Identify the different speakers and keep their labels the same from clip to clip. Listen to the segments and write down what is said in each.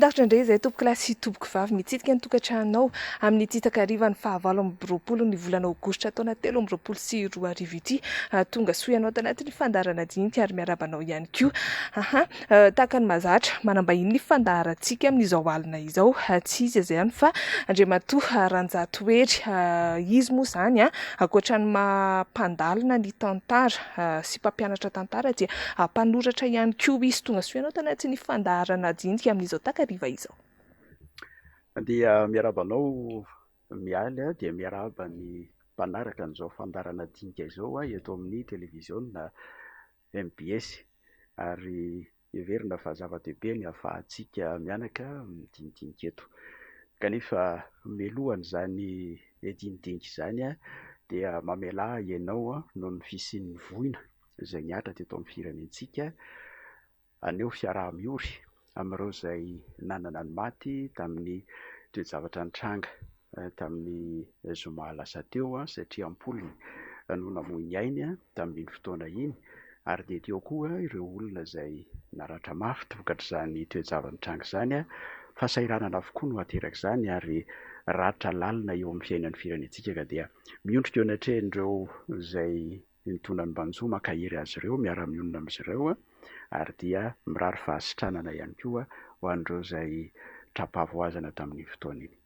Speaker 1: mahafinaritra indray izay tompoko lahy sy tompoko vavy mitsidika ny tokantranonao amin'ny ity takarivan'ny fahavalo amby roapolo ny volana aogositra taona 13 ity tonga soanao tanatin'ny fandaharana dinika ary miarabanao ihany koa tahaka ny mahazatra manambahiny ny fandaharantsika amin'izao alina izao tsy izy izany fa Andriamatoa Ranjatoery izy moa izany ankoatra ny mampandalina ny tantara sy mpampianatra tantara dia mpanoratra ihany koa izy tonga soanao tanatin'ny fandaharana dinika amin'izao takariva izao.
Speaker 2: Dia miarabanao mialy dia miaraba ny mpanaraka an'izao fandaharana dinika izao eto amin'ny televiziona MBS ary heverina fa zava-dehibe ny ahafahantsika mianaka midinidinika eto. Kanefa mialohan'izany dinidinika izany dia mamela ianao noho ny fisian'ny voina izay niatra teto amin'ny firenentsika aneo fiaraha-miory amin'ireo izay nanana ny maty tamin'ny toe-javatra nitranga tamin'ny zoma lasa teo satria ampolony no namoy ny ainy tamin'iny fotoana iny ary dia teo koa ireo olona izay naratra mafy tokatr'izany toe-java-nitranga izany fasairanana avokoa no ateraka izany ary ratra lalina eo amin'ny fiainan'ny firenentsika ka dia miondrika eo anatrehan'ireo izay nitonany banjo makahiry azy ireo miara-mionona amin'izy ireo ary dia mirary fahasitranana ihany koa ho an'ireo izay trapavoazana tamin'ny fotoana iny.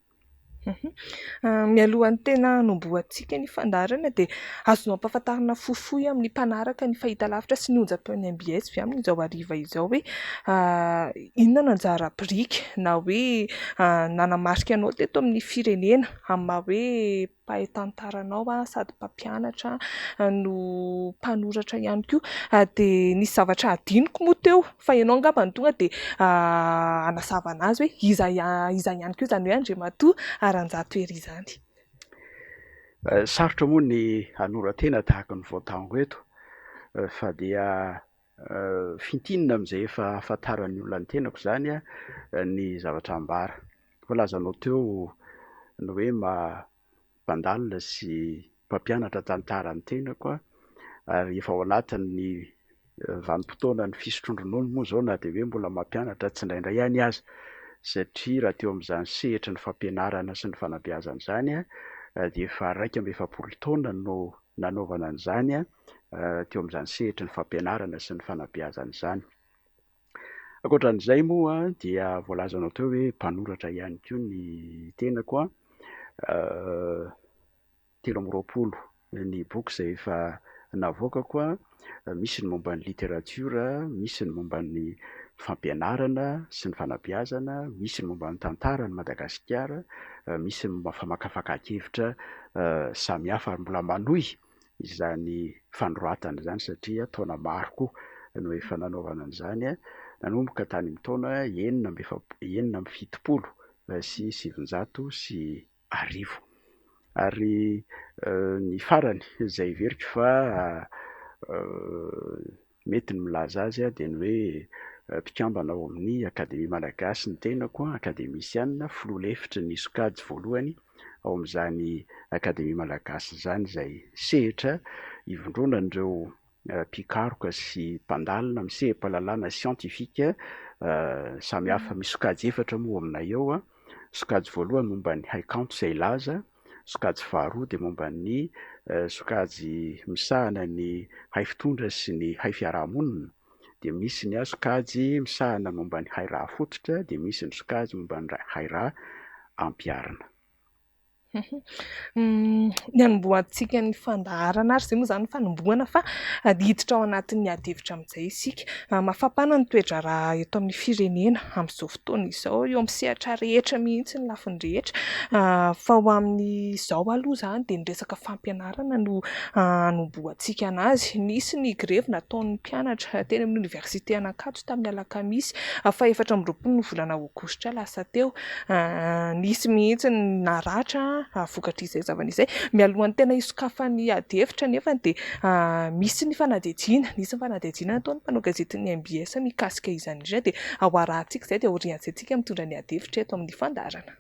Speaker 1: Mialohan'ny tena nomboantsika ny fandaharana dia azonao ampahafantarina fohifohy amin'ny mpanaraka ny fahitalavitra sy ny onjam-peon'ny MBS amin'izao hariva izao hoe inona no anjara biriky na hoe nanamarika anao teto amin'ny firenena amin'ny maha hoe mpahay tantaranao sady mpampianatra no mpanoratra ihany koa dia nisy zavatra adiniko moa teo fa ianao angamba ny tonga dia anasavana azy hoe iza ihany koa izany hoe Andriamatoa Ranjatoery izany.
Speaker 2: Sarotra moa ny hanoratena tahaka ny voatango eto fa dia fintinina amin'izay efa ahafantaran'ny olona ny tenako izany ny zavatra ambara. Volazanao teo ny hoe mpandalina sy mpampianatra tantara ny tenako ary efa ao anatin'ny vanim-potoana ny fisotrondronono moa izao na dia hoe mbola mampianatra tsy indraindray ihany aza satria raha teo amin'izany sehatra ny fampianarana sy ny fanabeazana izany dia efa 1 taona no nanaovana an'izany teo amin'izany sehatra ny fampianarana sy ny fanabeazana izany. Ankoatran'izay moa dia voalazanao teo hoe mpanoratra ihany koa ny tenako 13 ny boky izay efa navoakako misy ny momba ny literatiora, misy ny momba ny fampianarana sy ny fanabeazana, misy ny momba ny tantara ny Madagasikara, misy ny momba famakafaka-kevitra samihafa ary mbola manohy izany fanoratana izany satria taona maro koa no efa nanaovana an'izany nanomboka tany amin'ny taona 1970 sy 1990 ary ny farany izay veriko fa mety ny milaza azy dia ny hoe mpikambana ao amin'ny akademia malagasy ny tenako akademisiana filoha-lefitry ny sokajy voalohany ao amin'izany akademia malagasy izany izay sehatra ivondrona an'ireo mpikaroka sy mpandalina amin'ny seha-pahalalana siantifika samihafa misy sokajy efatra moa aminay eo sokajy voalohany momba ny haikanto izay laza, sokajy faharoa dia momba ny sokajy misahana ny hay fitondra sy ny hay fiarahamonina dia misy ny sokajy misahana momba ny hay raha fototra dia misy ny sokajy momba ny hay raha ampiarina.
Speaker 1: Ny anomboantsika ny fandaharana ary izay moa izany fanomboana fa hiditra ao anatin'ny adihevitra amin'izay isika mafampana ny toetra raha eto amin'ny firenena amin'izao fotoana izao eo amin'ny sehatra rehetra mihitsy ny lafiny rehetra fa ho amin'izao aloha izany dia ny resaka fampianarana no anomboantsika anazy. Nisy ny grevy nataon'ny mpianatra teny amin'ny oniversite Ankatso tamin'ny alakamisy fa 14 ny volana aogositra lasa teo nisy mihitsy naratra vokatry izay zava-izay mialohan'ny tena hisokafan'ny adihevitra nefa dia misy ny fanadihadiana nataon'ny mpanao gazetin'ny MBS mikasika izany indrindra dia ao arahantsika izay dia oriantsika mitondra ny adihevitra eto amin'ny fandaharana.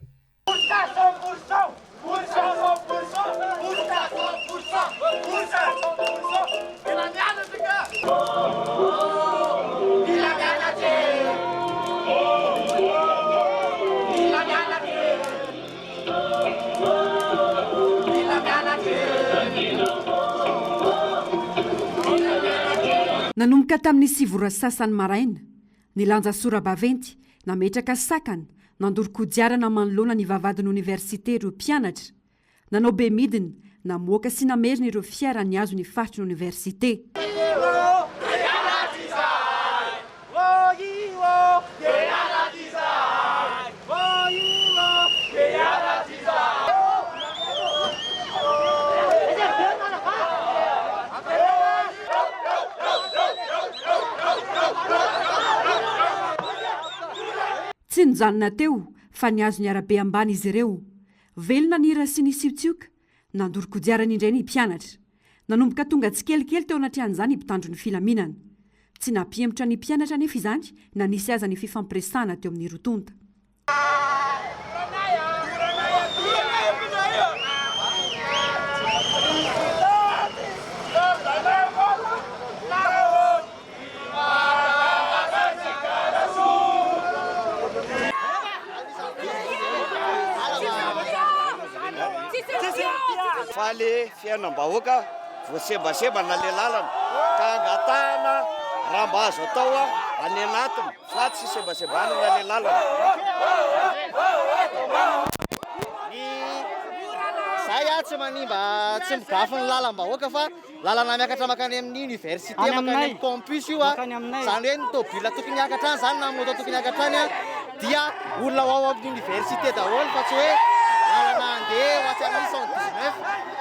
Speaker 3: nanomboka tamin'ny sivora sasany maraina ny lanja sorabaventy nametraka sakana nandoro-kodiarana manoloana ny vavadiny oniversite ireo mpianatra nanao be midiny namoaka sy namerina ireo fiara ny azo ny faritry ny oniversite. Tsy nijanona teo fa niazo ny arabe ambany izy ireo. Velona nira sy nisiontsioka nandoro-kodiarana indray ny mpianatra. Nanomboka tonga tsy kelikely teo anatrehan'izany ny mpitandro ny filaminana. Tsy nampihemitra ny mpianatra nefa izany na nisy aza ny fifampiresahana teo amin'ny rotonta.
Speaker 4: Faly fiainam-bahoaka voasembaseba na le lalana ka angatahana raha mba azo atao any anatiny fa tsy sebasebana na le lalana. Zay tsy manimba tsy migafa ny lalam-bahoaka fa lalana miakatra makany amin'ny université makany amin'ny campus io zany hoe ny tôbila tokony hiakatra any zany na moto tokony hiakatra any dia olona ao amin'ny université daholo fa tsy hoe lalana andeha ho atsy amin'ny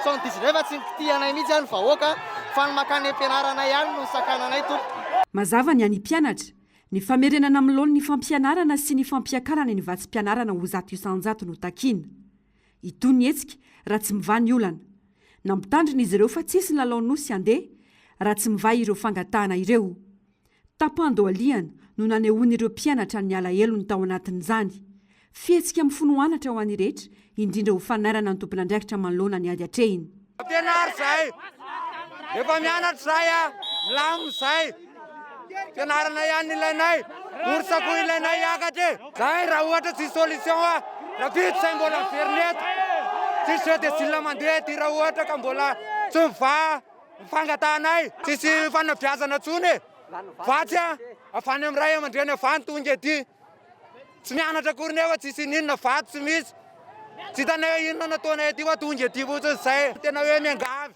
Speaker 4: 119 tsy nikitianay mihitsy any vahoaka fa ny makany ampianarana ihany no sakananay tompo.
Speaker 3: Mazava ny any mpianatra ny famerenana milony ny fampianarana sy ny fampiakarana ny vatsim-pianarana ho zato isan-jato no takiana. Itony ny hetsika raha tsy mivany olana. Nampitandrina izy ireo fa tsisy ny lalao nosy andeha raha tsy mivay ireo fangatahana ireo. Tapando alihana no nanehoany ireo mpianatra ny alahelo ny tao anatin'izany. Fihetsika mifonoanatra ho any rehetra indrindra ho fanarana ny tompon'andraikitra manoloana ny ady atrehiny.
Speaker 5: Mpianary zay efa mianatra zay milamo zay fianarana ihany ilainay orsako ilainay hiakatra zay raha ohatra tsy solution raha vita zay mbola verneto tsisy hoe dia sila mandeha ty raha ohatra ka mbola tsy miva mifangatahanay tsisy fanabeazana tsony vatsy afany amin'ny ray aman-dreny avany tonga ety tsy mianatra kory nefa tsisy ninona vato tsy misy tsy hitana hoe inona nataonay ety fa tonga ety fotsiny zay tena hoe miangavy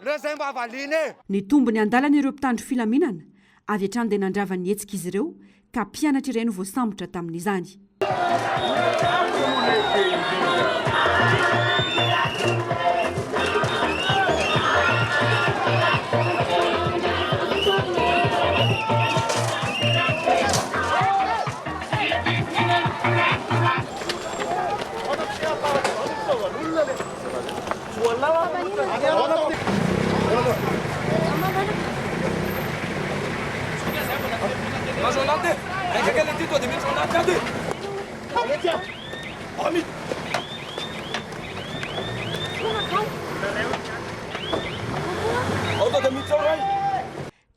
Speaker 5: reo zay mba avaliana.
Speaker 3: Ny tombony andalana ireo mpitandro filaminana avy hatrany dia nandrava ny hetsika izy ireo ka mpianatra ireny voasambotra tamin'izany.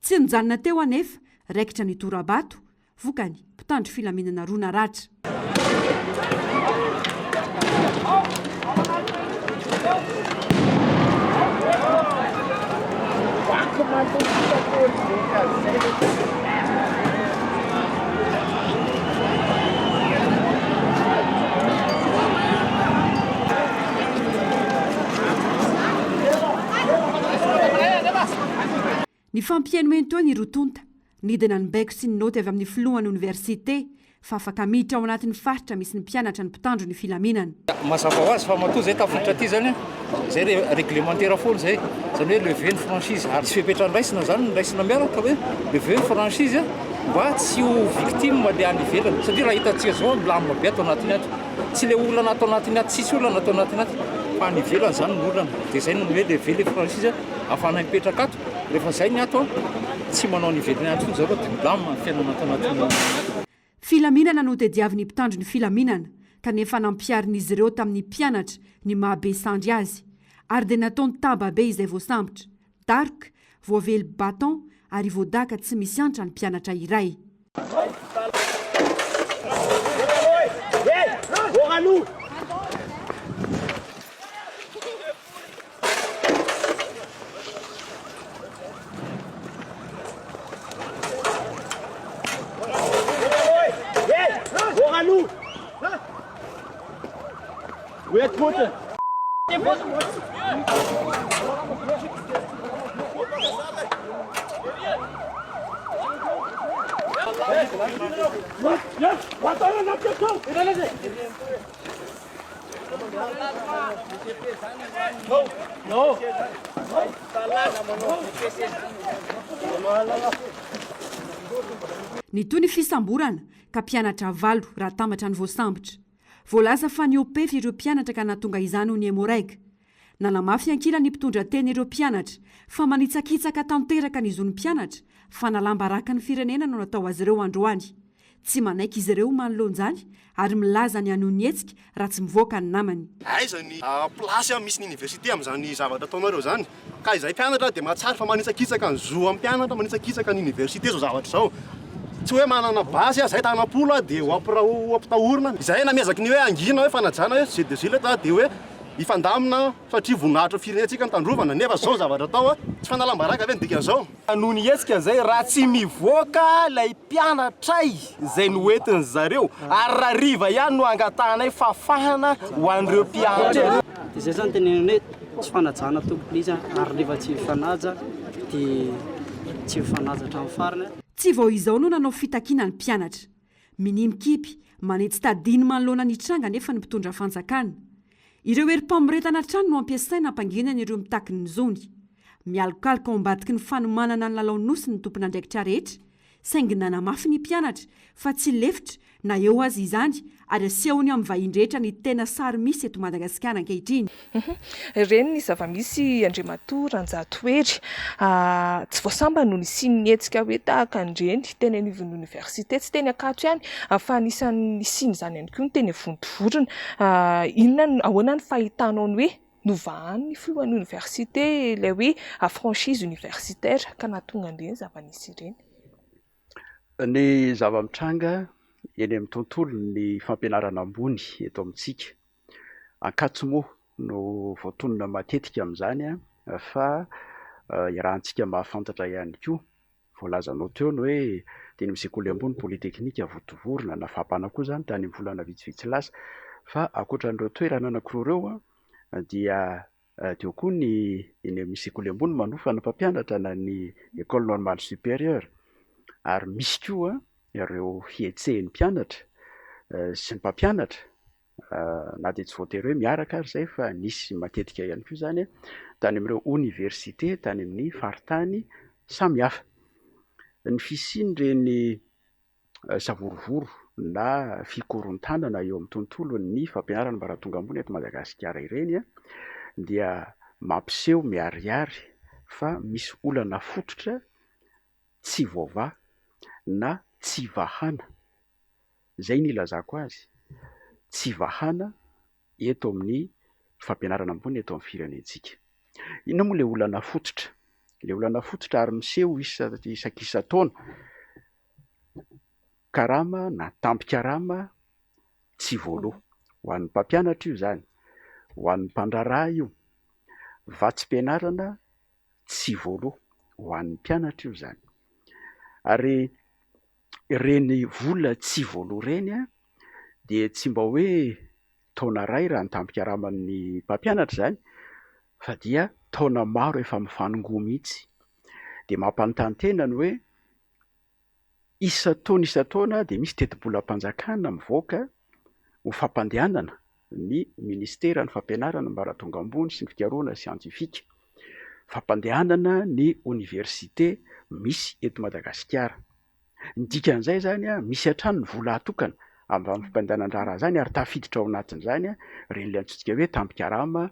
Speaker 3: Tsy nijanona teo anefa raikitra ny torabato vokany mpitandro filaminana roa naratra. Ny fampianomento ny rotonta nidina ny baiko sy ny noty avy amin'ny filohan'ny oniversite fa afaka miditra ao anatin'ny faritra misy ny mpianatra ny mpitandro ny filaminana.
Speaker 6: Mazava ho azy fa matoa zay tafiditra aty zany zay réglementaire foana zay zany hoe levé ny franchise ary tsy fipetrany raisina zany ny raisina miaraka hoe levé ny franchise mba tsy ho victime le any ivelany satria raha hitantsika zao milamina be ato anatiny ato tsy le olana ato anatiny ato tsisy olana ato anatiny ato fa any ivelany zany ny olana dia zay no hoe levé le franchise afana mipetraka ato rehefa zay ny ato tsy manao ny ivelany ato fotsy zareo dia milamina ny fiainana ato anatiny.
Speaker 3: Filaminana no tediavin'ny mpitandro ny filaminana kanefa nampiarin'izy ireo tamin'ny mpianatra ny mahabe sandry azy ary dia nataony tababe izay voasambotra daroka voavely baton ary voadaka tsy misy antra ny mpianatra iray. Ny toy ny fisamborana ka mpianatra valo raha tambatra ny voasambotra. Voalaza fa ny OPEF ireo mpianatra ka nahatonga izany ho ny hemoraiga. Nanamafy ankila ny mpitondra teny ireo mpianatra fa manitsakitsaka tanteraka ny zon'ny mpianatra fa nalambaraka ny firenena no natao azy ireo androany. Tsy manaiky izy ireo manoloanjany ary milaza ny anohy ny hetsika raha tsy mivoaka ny namany.
Speaker 7: Aizany plasy misy ny université amin'izany zavatra ataonareo zany. Ka izay mpianatra dia mahatsara fa manitsakitsaka ny zo amin'ny mpianatra, manitsakitsaka ny université zao zavatra zao. Tsy hoe manana basy zay tanam-pola dia ampitahorina. Izay namezaka ny hoe angina hoe fanajana hoe c'est des ileta dia hoe ifandamina satria voninahitra firenentsika ny tandrovana nefa zao zavatra atao tsy fanalambaraka ve ny dikan'izao.
Speaker 8: Noho ny hetsika zay raha tsy mivoaka lay mpianatray zay noentiny zareo ary raha riva ihany no angatanay fafahana ho an'ireo mpianatra.
Speaker 9: Izay zany tenenina hoe tsy fanajana tompony izy ary riva tsy fanaja dia tsy fanaja hatramin'ny farany.
Speaker 3: Tsy vao izao no nanao fitakiana ny mpianatra. Minimikipy manety tadiny manoloana ny tranga nefa ny mpitondra fanjakana. Ireo herim-pamoretana trano no ampiasaina hampanginana ireo mitaky ny zony. Mialokaloka ao ambadiky ny fanomanana ny lalaonosy ny tompon'andraikitra rehetra, saingy nanamafy ny mpianatra fa tsy lefitra na eo azy izany ary asehony amin'ny vahiny-drehetra ny tena sary misy eto Madagasikara ankehitriny.
Speaker 1: Reny ny zava-misy Andriamatoa Ranjatoery tsy voasamba no nisiany hetsika hoe tahaka andreny teny anivon'ny université tsy teny akato ihany fa anisan'ny siny zany ihany koa ny teny Vontovorona. Inona ahoana ny fahitanao ny hoe novahany filohan'ny université ilay hoe franchise universitaire ka nahatonga an'ireny zava-misy ireny.
Speaker 2: Ny zava-mitranga eny amin'ny tontolo ny fampianarana ambony eto amintsika. Ankatsomo no voatonona matetika amin'izany fa irahantsika mahafantatra ihany koa. Voalazanao teo ny hoe teny sekoly ambony polyteknika Vontovorona na fampana koa zany tany amin'ny volana vitsivitsy lasa fa ankoatran'ireo toerana anankiroa ireo dia teo koa ny eny amin'ny sekoly ambony manofana mpampianatra na ny école normale supérieure ary misy koa ireo fietsehan'ny mpianatra sy ny mpampianatra na dia tsy voatery hoe miaraka ary zay fa nisy matetika ihany koa zany tany amin'ireo université tany amin'ny faritany samihafa. Ny fisian'ireny savorovoro na fikorontanana eo amin'ny tontolo ny fampianarana ambaratonga ambony eto Madagasikara ireny dia mampiseho miharihary fa misy olana fototra tsy voava na tsy vahana. Zay ny ilazako azy. Tsy vahana eto amin'ny fampianarana ambony eto amin'ny firenentsika. Inona moa ilay olana fototra? Ilay olana fototra ary miseho isakisa-taona. Karama na tampin-karama tsy voaloha. Ho an'ny mpampianatra io zany. Ho an'ny mpandraraha io. Vatsim-pianarana tsy voaloha. Ho an'ny mpianatra io zany. Ary reny vola tsy voaloha reny dia tsy mba hoe taona iray raha ny tampin-karaman'ny mpampianatra zany fa dia taona maro efa mifanongoa mihitsy. Dia mampanontany tena ny hoe isa-taona dia misy teti-bolam-panjakana mivoaka ho fampandehanana ny ministera ny fampianarana ambaratonga ambony sy ny fikarohana siantifika. Fampandehanana ny université misy eto Madagasikara. Ny dikan'izay zany misy hatrany ny vola atokana amin'ny fampandehanan-draharaha zany ary tafiditra ao anatin'izany reny ilay antsotsika hoe tampin-karama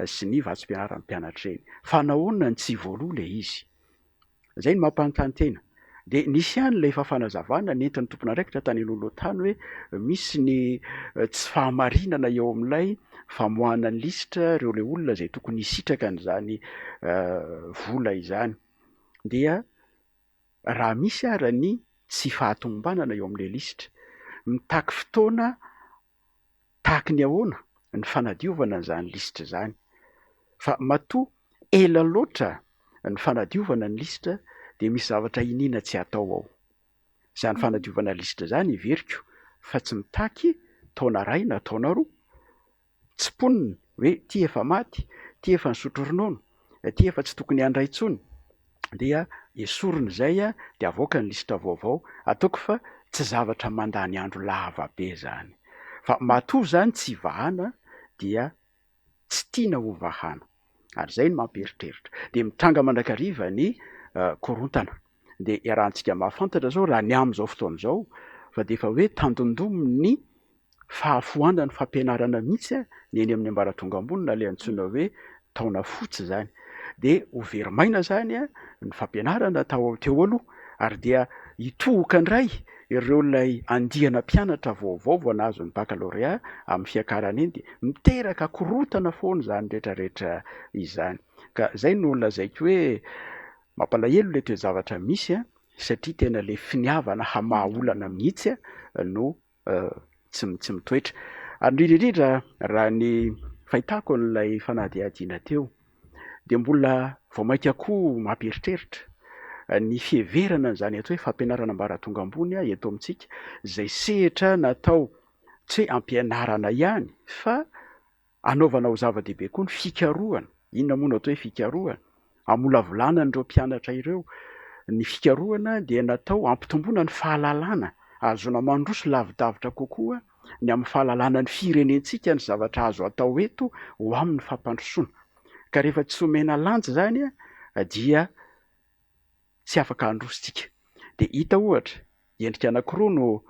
Speaker 2: sy ny vatsim-pianaran'ny mpianatra reny. Fa nahoana ny tsy voaloha ilay izy? Zay ny mampanontany tena. Dia nisy ihany ilay efa fanazavana nentin'ny tompon'andraikitra tany Loloatany hoe misy ny tsy fahamarinana eo amin'ilay famoahana ny lisitra ireo ilay olona izay tokony hisitraka n'izany vola izany. Dia raha misy ary ny tsy fahatombanana eo amin'ilay lisitra, mitaky fotoana tahaky ny ahoana ny fanadiovana n'izany lisitra izany. Fa matoa ela loatra ny fanadiovana ny lisitra dia misy zavatra inina tsy atao ao. Izany fanadiovana lisitra izany iveriko fa tsy mitaky taona iray na taona roa. tsy ponina hoe ty efa maty, ty efa nisotro ronono, ty efa tsy tokony handray intsony, dia esorina zay de avoaka ny lisitra vaovao, ataoko fa tsy zavatra mandany andro lava be zany, fa matoa zany tsy vahana dia tsy tiana ho vahana, ary zay no mampieritreritra. De mitranga mandrakariva ny korontana, de iarahantsika mahafantatra zao raha ny am'izao fotoana zao fa de efa hoe tandondomy ny fahafoana ny fampianarana mihitsy ny eny amin'ny ambaratonga ambony na le antsoina hoe taona fotsy zany, de ho verimaina zany ny fampianarana teo aloha, ary dia hitohoka indray ireo lay andihana mpianatra vaovao vao nahazo ny baccalauréat amin'ny fiakarana eny, de miteraka korotana foana zany rehetrarehetra izany. Ka zay no lazaiko hoe mampalahelo le toe-javatra misy satria tena le finiavana hamahaolana mihitsy no tsy mitoetra. Ary indrindra raha ny fahitako n'ilay fanadihadiana teo de mbola vao mainka koa mampieritreritra ny fiheverana n'izany atao hoe fampianarana ambaratonga ambony eto amintsika, zay sehatra natao tsy hoe ampianarana ihany fa anaovana ho zava-dehibe koa ny fikarohana. Inona moa no atao hoe fikarohana? Amolavolana n'ireo mpianatra ireo. Ny fikarohana dia natao ampitomboana ny fahalalana, azona mandroso lavidavitra kokoa ny amin'ny fahalalana ny firenentsika ny zavatra azo atao eto ho amin'ny fampandrosoana. Ka rehefa tsy omena lanja zany dia tsy afaka handrositsika. De hita ohatra endrika anankiroa no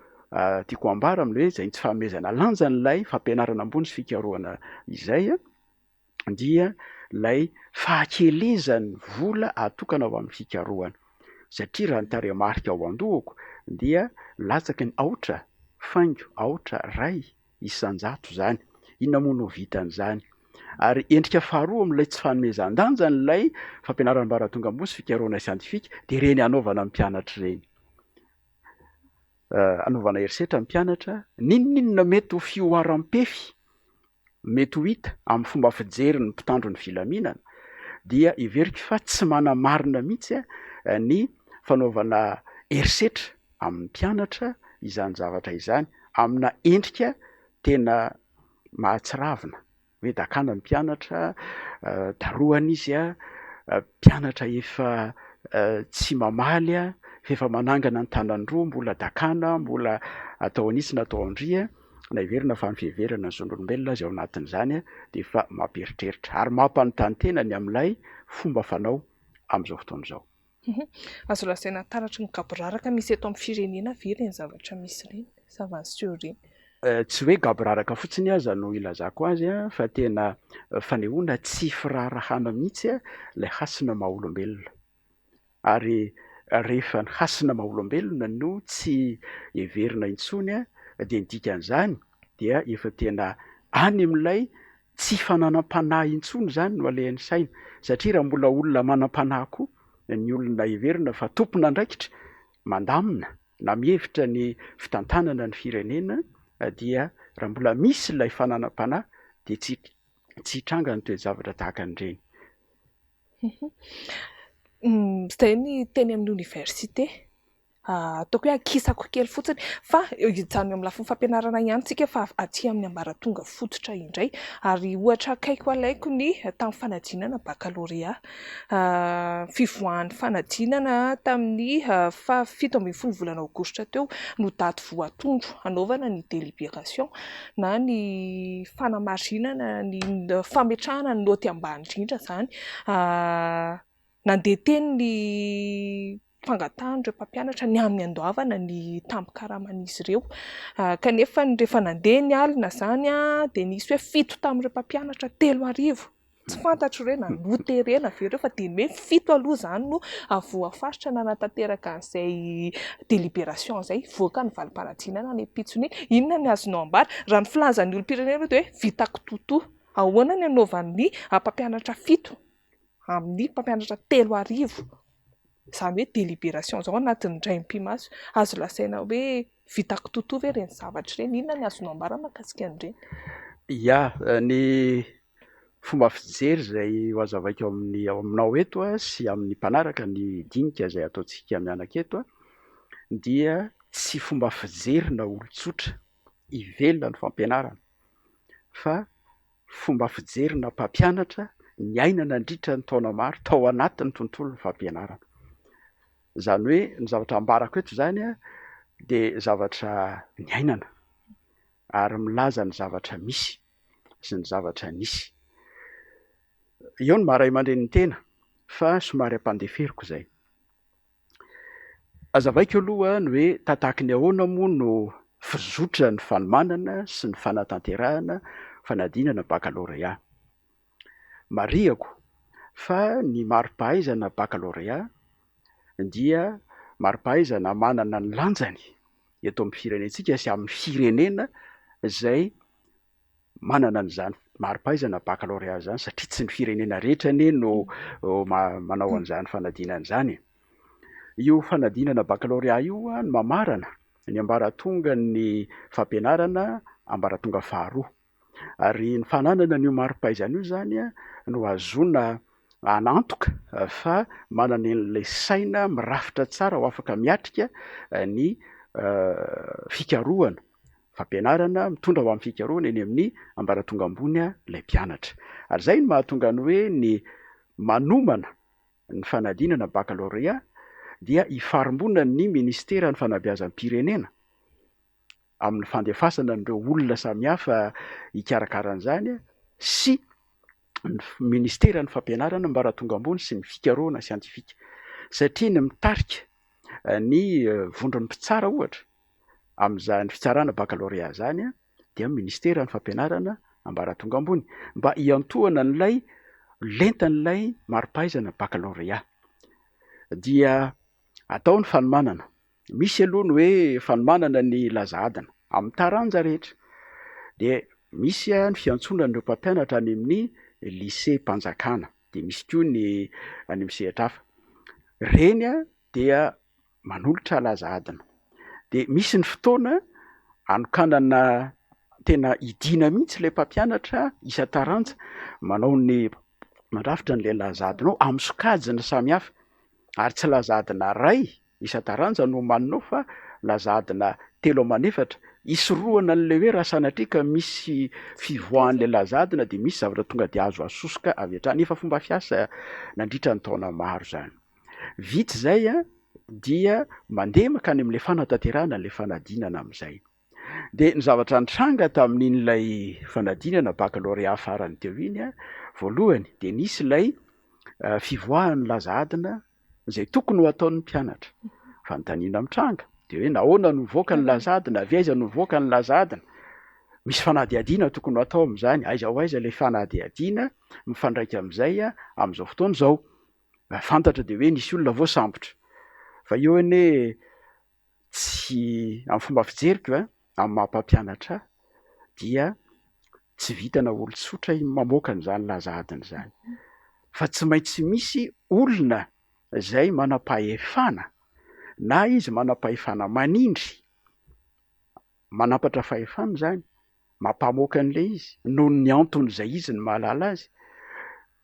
Speaker 2: tiako ambara amin'le hoe zay tsy fahamezana lanja n'lay fampianarana ambony sy fikarohana izay dia lay fahakelezan'ny vola atokana ho amin'ny fikarohana. Satria raha ny tarehimarika ao an-dohako dia latsaky ny aotra faingo, aotra ray isan-jato zany. Inona moa no vitan'izany? Ary endrika faharoa amin'ilay tsy fanomezan-danja n'lay fampianarana ambaratonga ambony sy fikarohana siantifika de reny anaovana ny mpianatra reny. Anaovana herisetra ny mpianatra, n'inona mety ho fioaram-pefy mety ho hita amin'ny fomba fijery ny mpitandro ny filaminana, dia iverika fa tsy manamarina mihitsy ny fanaovana herisetra amin'ny mpianatra izany zavatra izany amina endrika tena mahatsiravina, hoe dakana ny mpianatra, darohana izy mpianatra efa tsy mamaly fa efa manangana ny tanany roa, mbola dakana, mbola atao anisy na atao andria, na iverina fa ny fiheverana ny zon'olombelona azy ao anatin'izany de efa mampieritreritra ary mampanontany tena ny amin'ilay fomba fanao amin'izao fotoana izao.
Speaker 1: Azo lazaina taratra ny gaboraraka misy eto amin'ny firenena ve reny zavatra misy reny, savansieo reny?
Speaker 2: Tsy hoe gaboraraka fotsiny aza no ilazako azy fa tena fanehoana tsy firarahana mihitsy lay hasina maha-olombelona. Ary rehefa ny hasina maha-olombelona no tsy heverina intsony de ny dikan'izany dia efa tena any amin'ilay tsy fananam-panahy intsony zany no alehan'ny saina, satria raha mbola olona manam-panahy koa ny olona heverina fa tompona andraikitra mandamina na mihevitra ny fitantanana ny firenena, dia raha mbola misy ilay fananam-panahy de tsy hitranga ny toe-javatra tahaka an'ireny.
Speaker 1: Zay ny teny amin'ny université. Ataoko hoe ankisako kely fotsiny fa hijanona amin'ny lafiny fampianarana ihany tsika fa aty amin'ny ambaratonga fototra indray. Ary ohatra akaiko alaiko ny tamin'ny fanadinana baccalauréat, fivoahan'ny fanadinana tamin'ny 17 volana aogositra teo no daty voatondro hanaovana ny délibération na ny fanamarinana ny fametrahana ny noty ambany indrindra zany. Nandeha teny ny fangatahana mpampianatra ny amin'ny andoavana ny tambokaraman'izy ireo, kanefa rehefa nandeha ny alina zany de nisy hoe 7 tamin'ireo mpampianatra 3,000. Tsy fantatro hoe nanoterena avy ireo fa de hoe 7 aloha zany no voafaritra nanatanteraka an'izay délibération zay, voaka ny valim-panadinana any Ampitsony. Inona ny azonao ambara raha ny filazan'ny olom-pirenena de hoe vitako totoa, ahoana ny anaovan'ny mpampianatra 7 amin'ny mpampianatra 3,000. Zany hoe délibération zao anatin'ny iray mpimaso, azo lasaina hoe vitako totoa ve reny zavatra reny? Inona ny azonao ambara mahakasika an'ireny?
Speaker 2: Ya, ny fomba fijery zay hoazavaiko aminao eto sy amin'ny mpanaraka ny dinika zay ataontsika mianaka eto dia tsy fomba fijerina olon-tsotra ivelona ny fampianarana, fa fomba fijerina mpampianatra ny aina nandritra ny taona maro tao anatin'ny tontolon'ny fampianarana. Zany hoe ny zavatra ambarako eto zany a de zavatra ny ainana ary milaza ny zavatra misy sy ny zavatra nisy. Eo ny maray aman-dreny ny tena fa somary ampandeferiko zay. Azavaiko aloha ny hoe tantaky ny ahoana moa no fizotra ny fanomanana sy ny fanatanterahana fanadinana baccalauréat. Marihako fa ny marim-pahaizana baccalauréat dia marim-pahaizana manana ny lanjany eto amin'ny firenentsika sy amin'ny firenena zay manana an'izany marim-pahaizana baccalauréat zany satria tsy ny firenena rehetra anie no manao an'izany fanadinana zany. Io fanadinana baccalauréat io no mamarana ny ambaratonga ny fampianarana ambaratonga faharoa. Ary ny fananana an'io marim-pahaizana io zany no azona anantoka fa manana an'ilay saina mirafitra tsara ho afaka miatrika ny fikarohana fampianarana mitondra ho amin'ny fikarohana eny amin'ny ambaratonga ambony ilay mpianatra. Ary zay no mahatonga ny hoe ny manomana ny fanadinana baccalauréat dia ifarimbona ny ministera ny fanabeazam-pirenena amin'ny fandefasana n'ireo olona samihafa hikarakaran'izany sy ny ministera ny fampianarana ambaratonga ambony sy ny fikarohana siantifika. Satria ny mitarika ny vondron'ny mpitsara ohatra amin'izany fitsarana baccalauréat zany dia ministera ny fampianarana ambaratonga ambony mba hiantohana an'ilay lentan'ilay marim-pahaizana baccalauréat. Dia atao ny fanomanana. Misy aloha ny hoe fanomanana ny lazadina amin'ny taranja rehetra. De misy ny fiantsonan'ireo mpampianatra any amin'ny lycée mpanjakana. De misy koa ny any amin'ny sehatra hafa. Reny dia manolotra lazadina. De misy ny fotoana anokanana tena idina mihitsy ilay mpampianatra isan-taranja manao ny mandrafitra n'ilay lazadinao amin'ny sokajina samihafa. Ary tsy lazadina ray isan-taranja no maninao fa lazadina 3 isorohana an'ilay hoe raha sanatria ka misy fivoahan'ilay lazadina de misy zavatra tonga de azo asosoka avy hatrany. Efa fomba fiasa nandritra ny taona maro zany. Vitsy zay dia mandeha makany amin'ilay fanatanterahana n'ilay fanadinana amin'izay. De ny zavatra nitranga tamin'in'ilay fanadinana baccalauréat farany teo iny voalohany de nisy ilay fivoahan'ny lazadina zay tokony ho ataon'ny mpianatra. Fanontaniana mitranga de hoe nahoana no mivoaka ny lazadina, avy aiza no mivoaka ny lazadina. Misy fanadihadiana tokony ho atao amin'izany. Aiza ho aiza ilay fanadihadiana mifandraika amin'izay amin'izao fotoana izao. Fantatra de hoe nisy olona voasambotra. Fa eo anie tsy amin'ny fomba fijeriko amin'ny maha-mpampianatra dia tsy vitana olon-tsotra mamoaka an'izany lazadina zany. Fa tsy maintsy misy olona zay manam-pahefana na izy manam-pahefana manindry manapatra fahefana zany mampamoaka an'ilay izy noho ny antony zay izy ny mahalala azy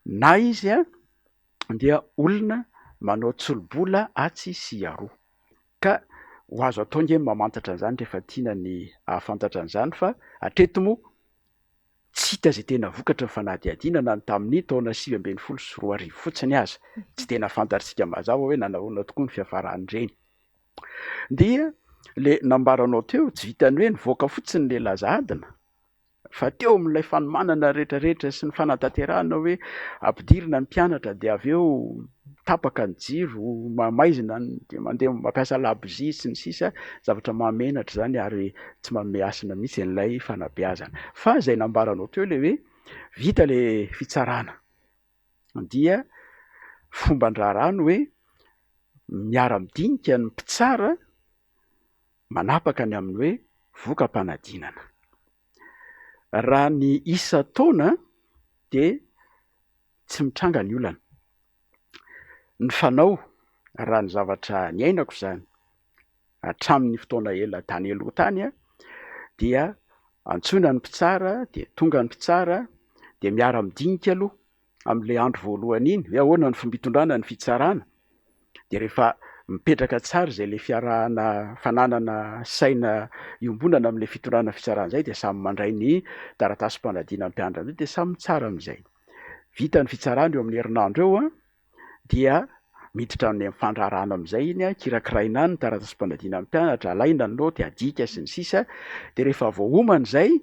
Speaker 2: na izy dia olona manao tsolobola atsy sy aroa. Ka ho azo atao nge mamantatra an'izany rehefa tiana ny ahafantatra an'izany fa hatreto moa tsy hita zay tena vokatra ny fanadihadiana na tamin'ny taona 2024 sy 2024 fotsiny aza. Tsy tena fantatritsika mazava hoe nanahoana tokoa ny fiafaran'ireny. Dia le nambaranao teo tsy vitany hoe nivoaka fotsiny le lazadina fa teo amin'ilay fanomanana rehetrarehetra sy ny fanatanterahana hoe ampidirina ny mpianatra de avy eo tapaka ny jiro maizina de mandeha mampiasa labozia sy ny sisa zavatra mamenatra zany ary tsy manome asina mihitsy an'ilay fanabeazana. Fa zay nambaranao teo le hoe vita le fitsarana dia fomban-draharaha hoe miara-midinika ny mpitsara manapaka ny amin'ny hoe voka-panadinana. Raha ny isa taona de tsy mitranga ny olana. Ny fanao raha ny zavatra ny ainako zany hatramin'ny fotoana ela tany aloha tany dia antsoina ny mpitsara de tonga ny mpitsara de miara-midinika aloha amin'ilay andro voalohany iny hoe ahoana ny fomba hitondrana ny fitsarana. De rehefa mipetraka tsara zay le fiarahana fananana saina iombonana amin'le fitondrana fitsarana zay de samy mandray ny taratasym-panadina mpianatra am'zay de samy tsara am'izay. Vita ny fitsarana eo amin'ny herinandro eo a dia miditra amin'ny fandrarana am'izay iny a kirakiraina ny taratasym-panadina mpianatra alaina ny noty adika sy ny sisa de rehefa voaomana zay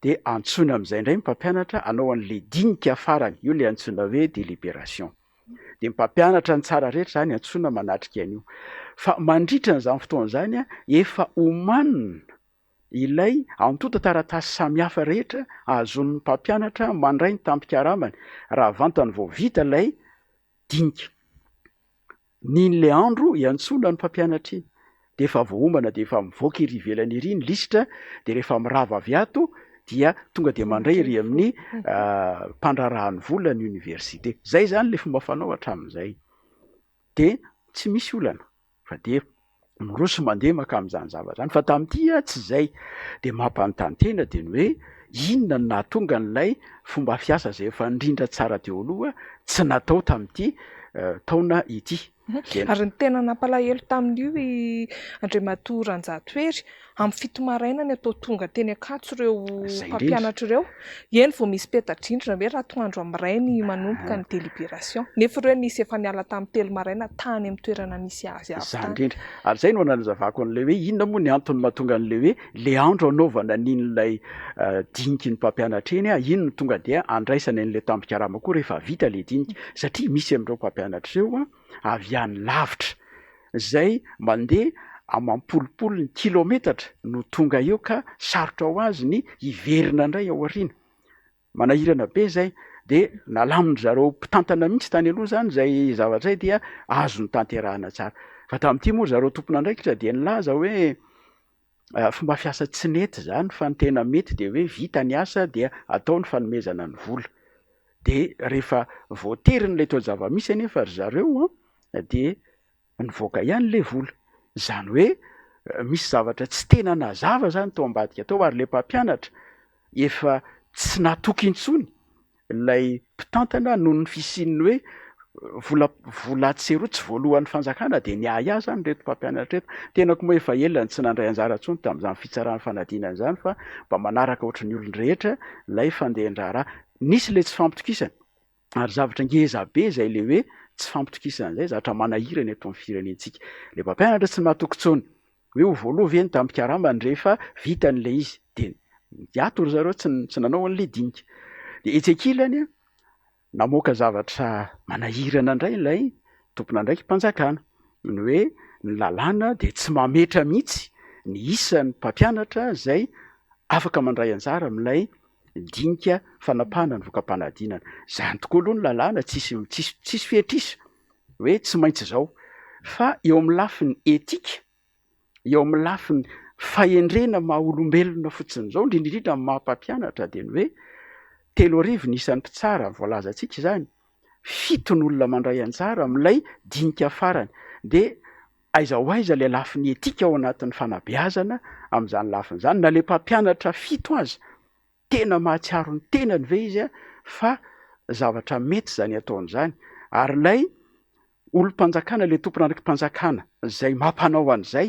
Speaker 2: de antsona am'izay indray mpampianatra anao an'le dinika farany io le antsona hoe délibération de mpampianatra ny tsara rehetra zany antsona manatrika an'io fa mandritra n'izany fotoana zany a efa omanina ilay antonta taratasy samihafa rehetra azon'ny mpampianatra mandray ny tampikaramany raha vantany vao vita lay dinika nin'le andro iantsona ny mpampianatra iny de efa voaomana de efa mivoaka iry ivelany iry ny lisitra de rehefa mirava avy ato dia tonga de mandray iry amin'ny mpandrarahan'ny vola ny université. Zay zany le fomba fanao hatramin'izay de tsy misy olana fa de miroso mandeha maka amin'izany zava zany fa tamin'ity tsy zay de mampanontany tena de ny hoe inona ny nahatonga n'lay fomba fiasa zay efa indrindra tsara teo aloha tsy natao tamin'ity taona ity.
Speaker 1: Ary ny tena nampalahelo tamin'io Andriamatoa Ranjatoery amin'ny fito maraina ny atao tonga teny Ankatso ireo mpampianatra ireo eny vao misy peta-drindrina hoe raha toandro amin'ray ny manomboka ny délibération nefa ireo nisy efa niala tamin'ny telo maraina tany amin'ny toerana nisy azy avy
Speaker 2: tany indrindra ary zay no nanazavako an'le hoe inona moa ny antony mahatonga an'le hoe le andro anaovana n'in'lay diniky ny mpampianatra eny a ino no tonga dia andraisany an'le tampikarama koa rehefa vita le dinika satria misy amin'ireo mpampianatra ireo a avy any lavitra zay mandeha amampolopolo ny kilometatra no tonga eo ka sarotra ho azy ny hiverina indray ao aoriana manahirana be zay de nalaminy zareo mpitantana mihitsy tany aloha zany zay zavatra zay dia azo ny tanterahana tsara fa tamin'ity moa zareo tompona ndraikitra de nilaza hoe fomba fiasa tsy nety zany fa ny tena mety de hoe vita ny asa dia atao ny fanomezana ny vola de rehefa voateriny le toe-java-misy anefa ry zareo de nivoaka ihany le vola zany hoe misy zavatra tsy tena nazava zany tao ambadika tao ary le mpampianatra efa tsy natoky intsony lay mpitantana noho ny fisininy hoe vola tserotsy voalohan'ny fanjakana de niaya zany reto mpampianatra reto tenako moa efa elany tsy nandray anjara ntsony tamin'izany fitsarana fanadinana zany fa mba manaraka ohatran'ny olon-drehetra lay fandehan-draharaha nisy le tsy fampitokisana ary zavatra ngeza be zay le hoe tsy fampitokisana zay zavatra manahirana eto amin'ny firenentsika le mpampianatra tsy natoky tsony hoe ho voalova eny tampikaramany rehefa vita n'le izy de ato ry zareo tsy nanao an'le dinika de etsekilany namoaka zavatra manahirana indray lay tompona ndraiky mpanjakana ny hoe ny lalàna de tsy mametra mihitsy ny isan'ny mpampianatra zay afaka mandray anjara amin'ilay dinika fanapahana ny voka-panadinana zany tokoa aloha ny lalàna tsisy fihetrisa hoe tsy maintsy zao fa eo amin'ny lafiny etika eo amin'ny lafiny fahendrena maha olombelona fotsiny zao indrindrindrindra amin'ny maha-mpampianatra de ny hoe 3 arivo ny isan'ny mpitsara voalazantsika zany 7 ny olona mandray anjara amin'ilay dinika farany de aiza ho aiza le lafiny etika ao anatin'ny fanabeazana amin'izany lafiny zany na le mpampianatra 7 aza tena mahatsiaro ny tenany ve izy fa zavatra mety zany ataon'izany ary lay olom-panjakana le tompona andraiky mpanjakana zay mampanao an'izay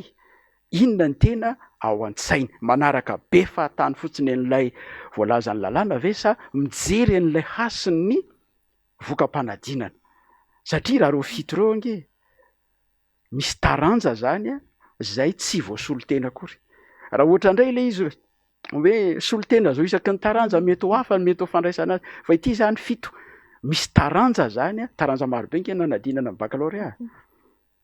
Speaker 2: inona ny tena ao an-tsainy manaraka be fahatany fotsiny an'ilay voalazany lalàna ve sa mijery an'ilay hasin'ny voka-panadinana satria raha reo fito reo ange misy taranja zany zay tsy voasolo-tena akory raha ohatra indray le izy hoe solo-tena zao isaky ny taranja mety ho hafa ny mety ho fandraisana azy fa ity zany 7 misy taranja zany taranja marobe nge nanadinana ny baccalauréat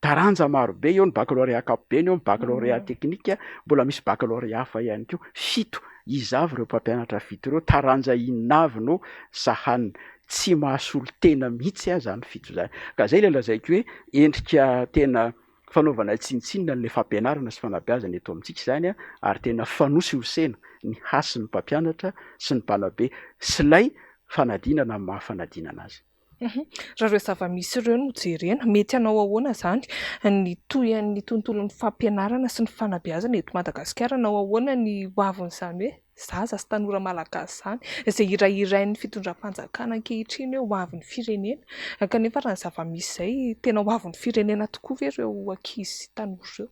Speaker 2: taranja marobe eo ny baccalauréat ankapobeny eo ny baccalauréat teknika mbola misy baccalauréat hafa ihany koa 7 izavy reo mpampianatra 7 reo taranja inavy no sahaniny tsy mahasolo-tena mihitsy zany 7 zany ka zay le lazaiko hoe endrika tena fanaovana tsinitsinina n'le fampianarana sy fanabeazana eto amintsika zany ary tena fanosy hosena ny hasin'ny mpampianatra sy ny mpanabe sy lay fanadinana amin'ny mahafanadinana azy
Speaker 1: Raha ireo zava-misy ireo no jerena, mety hanao ahoana zany ny tohan'ny tontolon'ny fampianarana sy ny fanabeazana eto Madagasikara, hanao ahoana ny hoavin'izany hoe zaza sy tanora malagasy zany izay irahirain'ny fitondram-panjakana ankehitriny hoe hoavin'ny firenena, kanefa raha ny zava-misy izay tena hoavin'ny firenena tokoa ve ireo ankizy sy tanora ireo?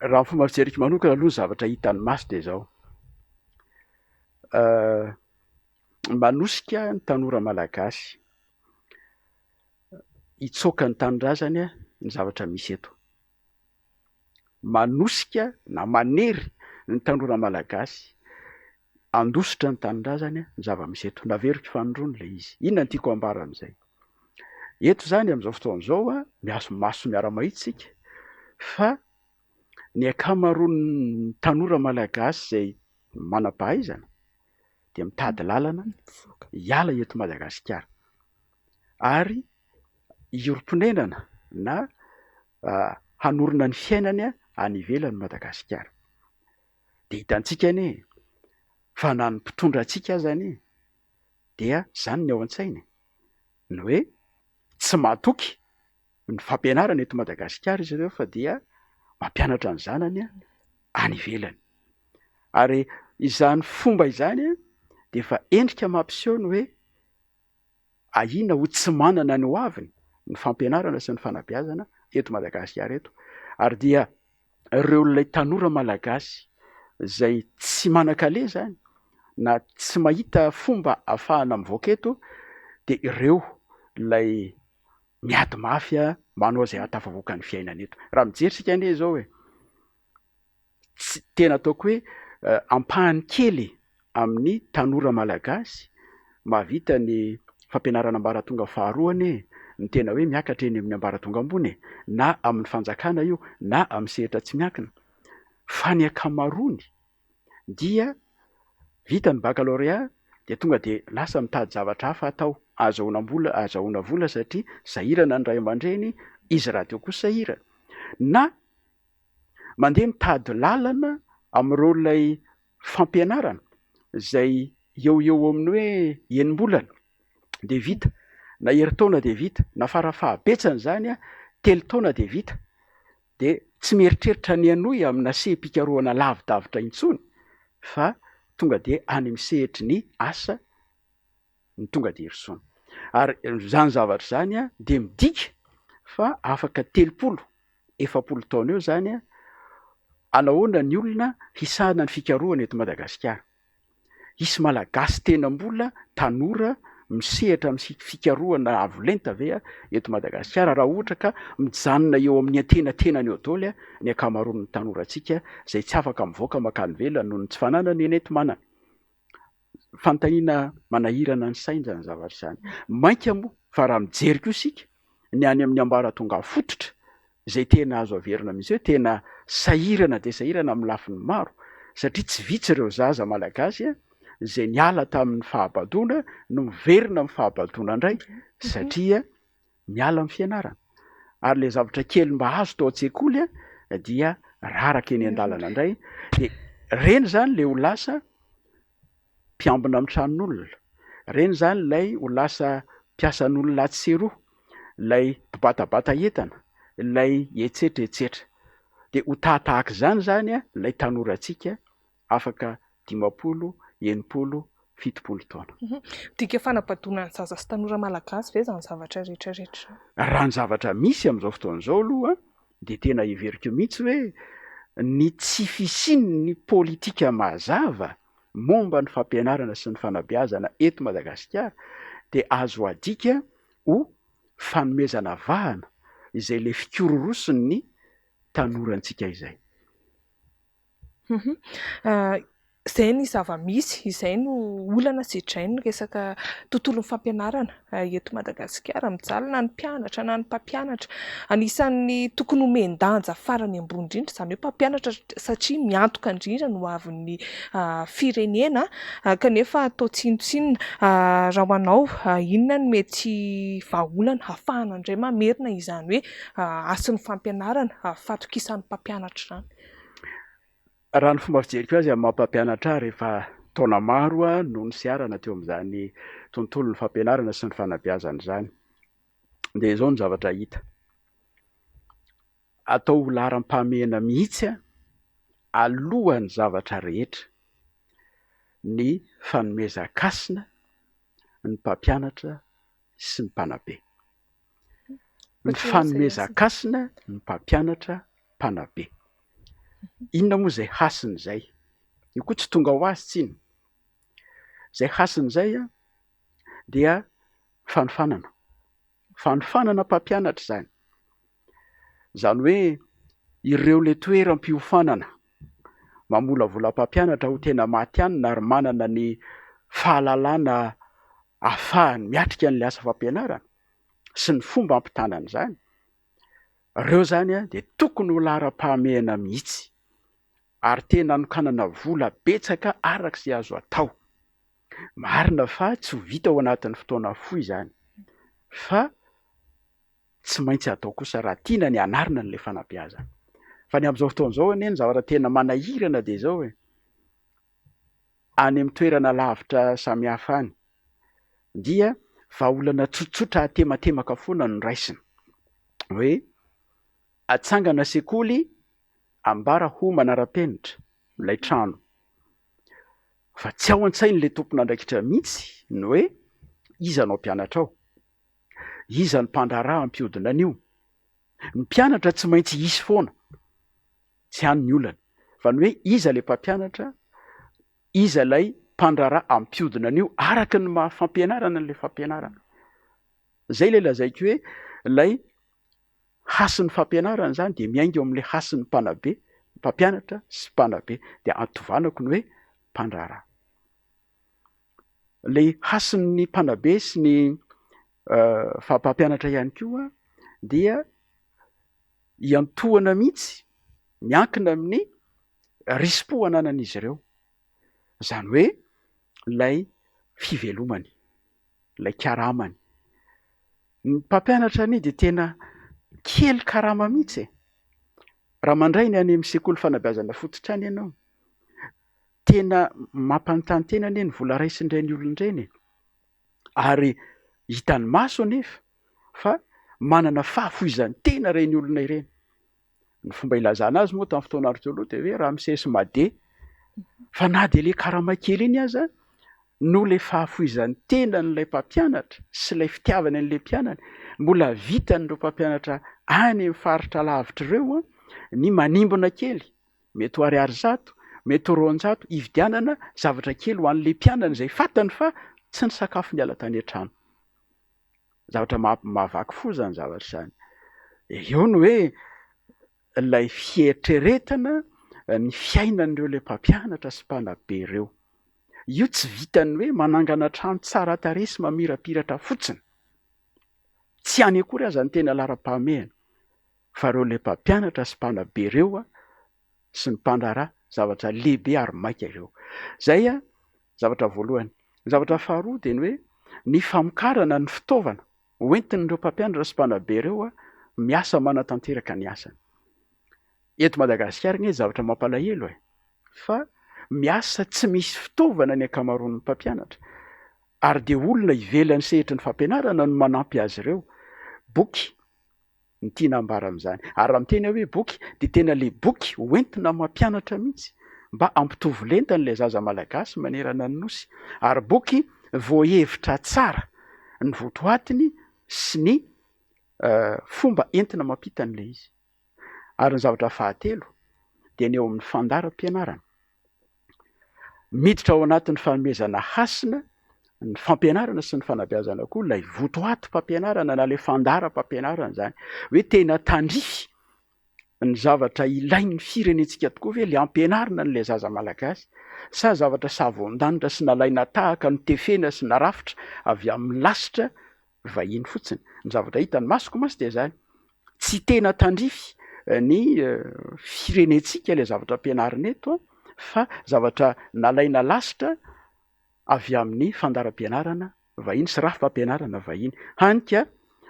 Speaker 2: Raha ny fomba fijeriko manokana aloha zavatra hitan'ny maso dia izao. Manosika ny tanora malagasy hitsoaka ny tanindrazany ny zavatra misy eto. Manosika na manery ny tanora malagasy handositra ny tanindrazany ny zava-misy eto. Naveriko fanondroana ilay izy. Inona no tiako ambara amin'izay? Eto zany amin'izao fotoan'izao miaso miara-mahitsika fa ny ankamaroan'ny tanora malagasy izay manam-pahaizana dia mitady lalana hiala eto Madagasikara ary hiorponenana na hanorona ny fiainany any ivelan'ny Madagasikara. Dia hitantsika anie fa na ny mpitondra antsika aza anie dia zany ny ao an-tsainy ny hoe tsy mahatoky ny fampianarana eto Madagasikara izy ireo fa dia mampianatra ny zanany any ivelany. Ary izany fomba izany dia efa endrika mampiseho ny hoe ahina ho tsy manana ny hoaviny ny fampianarana sy ny fanabeazana eto Madagasikara eto. Ary dia ireo ilay tanora malagasy izay tsy manan-kale zany na tsy mahita fomba ahafahana mivoaka eto dia ireo ilay miady mafy manao izay hatafavoaka ny fiainana eto. Raha mijerisika anie izao hoe tsy tena ataoko hoe ampahany kely amin'ny tanora malagasy mahavita ny fampianarana ambaratonga faharoa anie ny tena hoe miakatra eny amin'ny ambaratonga ambony na amin'ny fanjakana io na amin'ny sehatra tsy miankina. Fa ny ankamaroany dia vita ny baccalauréat dia tonga dia lasa mitady zavatra hafa atao, azahoana vola satria sahirana ny ray aman-dreny, izy raha teo kosa sahirana, na mandeha mitady lalana amin'ireo ilay fampianarana izay eo amin'ny hoe enim-bolana dia vita, na herintaona dia vita, na farafahabetsany zany 3 taona dia vita, dia tsy mieritreritra ny hanohy amina seha-pikarohana lavidavitra intsony fa tonga dia any misehitry ny asa ny tonga dia herisona. Ary zany zavatra zany dia midika fa afaka 30-40 taona eo zany anahoana ny olona hisahana ny fikarohana eto Madagasikara. Hisy malagasy tena mbola tanora misehatra amin'ny fikarohana avolenta ve eto Madagasikara raha ohatra ka mijanona eo amin'ny antenatenany eo daholo ny ankamaroan'ny tanorantsika izay tsy afaka mivoaka makany velona noho ny tsy fananany enety manana. Fanontaniana manahirana ny saina zany zavatra izany. Mainka moa fa raha mijery koa isika ny any amin'ny ambaratonga fototra izay tena azo averina mihitsy hoe tena sahirana dia sahirana amin'ny lafiny maro satria tsy vitsy ireo zaza malagasy izay niala tamin'ny fahabadona no miverina amin'ny fahabadona indray satria miala amin'ny fianarana. Ary ilay zavatra kely mba azo tao an-tsekoly dia raraka eny an-dalana indray. Dia reny zany ilay ho lasa mpiambina amin'ny tranon'olona, reny zany ilay ho lasa mpiasan'olona tseroa, ilay mpibatabata entana, ilay etsetraetsetra. Dia ho tahaka izany ilay tanorantsika afaka 50, 80, 70 taona.
Speaker 1: Dika fanabadona ny zaza sy tanora malagasy ve zany zavatra rehetrarehetra?
Speaker 2: Raha ny zavatra misy amin'izao fotoan'izao aloha dia tena heveriko mihitsy hoe ny tsy fisian'ny politika mazava momba ny fampianarana sy ny fanabeazana eto Madagasikara dia azo adika ho fanomezana vahana izay le fikororoson'ny tanorantsika izay.
Speaker 1: Izay ny zava-misy, izay no olana sy idrainy ny resaka tontolon'ny fampianarana eto Madagasikara. Mijalona ny mpianatra na ny mpampianatra. Anisan'ny tokony homen-danja farany ambony indrindra izany hoe mpampianatra satria miantoka indrindra no hoavin'ny firenena kanefa atao tsinotsinona. Raha ho anao, inona no mety vahaolana ahafahana indray mamerina izany hoe asan'ny fampianarana fatokisan'ny mpampianatra izany?
Speaker 2: Raha ny fomba fijeriko azy amin'ny mampampianatra rehefa taona maro no ny siarana teo amin'izany tontolon'ny fampianarana sy ny fanabeazana zany. Dia izao ny zavatra hita. Atao ho laharam-pahamehana mihitsy alohan'ny zavatra rehetra ny fanomezan-kasina ny mpampianatra sy ny mpanabe. Ny fanomezan-kasina ny mpampianatra, mpanabe. Inona moa izay hasin'izay? Io koa tsy tonga ho azy tsiny. Izay hasin'izay dia fanofanana. Fanofanana mpampianatra zany. Zany hoe ireo le toeram-piofanana mamolavola mpampianatra ho tena matianina ary manana ny fahalalana ahafahany miatrika an'ilay asa fampianarana sy ny fomba ampitanana zany. Ireo zany dia tokony ho laharam-pahamehana mihitsy ary tena anokanana vola betsaka arak'izay azo atao. Marina fa tsy ho vita ao anatin'ny fotoana fohy zany, fa tsy maintsy atao kosa raha tiana ny anarana n'ilay fanabeazana. Fa ny amin'izao fotoana izao anie ny zavatra tena manahirana dia izao any amin'ny toerana lavitra samihafa any dia vahaolana tsotsotra atematemaka foana no raisina. Hoe atsangana sekoly ambara ho manara-penitra ilay trano. Fa tsy ao an-tsainy ilay tompon'andraikitra mihitsy ny hoe iza no mpianatra ao, iza ny mpandraharaha am-piodina an'io. Ny mpianatra tsy maintsy hisy foana, tsy hany ny olana, fa ny hoe iza ilay mpampianatra, iza ilay mpandraharaha am-piodina an'io araka ny mahafampianarana n'ilay fampianarana. Zay ilay lazaiko hoe ilay hasin'ny fampianarana zany dia miainga eo amin'ilay hasin'ny mpanabe, mpampianatra sy mpanabe, dia antovanako ny hoe mpandraharaha. Ilay hasin'ny mpanabe sy ny mpampianatra ihany koa dia iantohana mihitsy miankina amin'ny rispo ananan'izy ireo. Zany hoe ilay fivelomany, ilay karamany. Ny mpampianatra anie dia tena kely karama mihitsy. Raha mandray ny any amin'ny sekoly fanabeazana fototra any ianao, tena mampanontany tena anie ny vola raisin'ireny ny olon-dreny. Ary hitany maso anefa fa manana fahafoizany tena ireny olona ireny. Ny fomba ilazana azy moa tamin'ny fotoana andro teo dia hoe Ramsesy Made, fa na dia ilay karama kely iny aza no ilay fahafoizany tena n'ilay mpampianatra sy ilay fitiavany an'ilay mpianany, mbola vitan'ireo mpampianatra any amin'ny faritra lavitra ireo ny manimbona kely, mety ho ariary zato, mety ho roanjato, hividianana zavatra kely ho an'ilay mpianany izay fantany fa tsy ny sakafo ny ala tany an-trano. Zavatra mahavaky fo zany zavatra izany. Eo no hoe ilay fieritreretana ny fiainan'ireo ilay mpampianatra sy mpanabe ireo. Io tsy vitany hoe manangana trano tsara tarehy sy mamirapiratra fotsiny. Tsy any akory aza ny tena laharam-pahamehana, fa ireo ilay mpampianatra sy mpanabe ireo sy ny mpandraharaha zavatra lehibe ary maika ireo. Zay zavatra voalohany. Ny zavatra faharoa dia ny hoe ny famokarana ny fitaovana hoentin'ireo mpampianatra sy mpanabe ireo miasa manatanteraka ny asany. Eto Madagasikara ny zavatra mampalahelo fa miasa tsy misy fitaovana ny ankamaroan'ny mpampianatra, ary dia olona ivelan'ny sehitry ny fampianarana no manampy azy ireo. Boky ny tiana ambara amin'izany, ary raha miteny hoe boky dia tena ilay boky hoentina mampianatra mihitsy mba ampitovy lenta n'ilay zaza malagasy manerana ny nosy, ary boky voahevitra tsara ny votoatiny sy ny fomba entina mampita an'ilay izy. Ary ny zavatra fahatelo dia ny eo amin'ny fandaharam-pianarana. Miditra ao anatin'ny fanomezana hasina ny fampianarana sy ny fanabeazana koa ilay votoatim-pampianarana na ilay fandaharam-pampianarana zany, hoe tena tandrify ny zavatra ilain'ny firenentsika tokoa hoe ilay ampianarana n'ilay zaza malagasy, sa zavatra savoan-danitra sy nalaina tahaka ny tefena sy narafitra avy amin'ny lasitra vahiny fotsiny. Ny zavatra hitany masoko masy dia zany, tsy tena tandrify ny firenentsika ilay zavatra ampianarina eto, fa zavatra nalaina lasitra avy amin'ny fandaharam-pianarana vahiny sy rafim-pampianarana vahiny. Hanika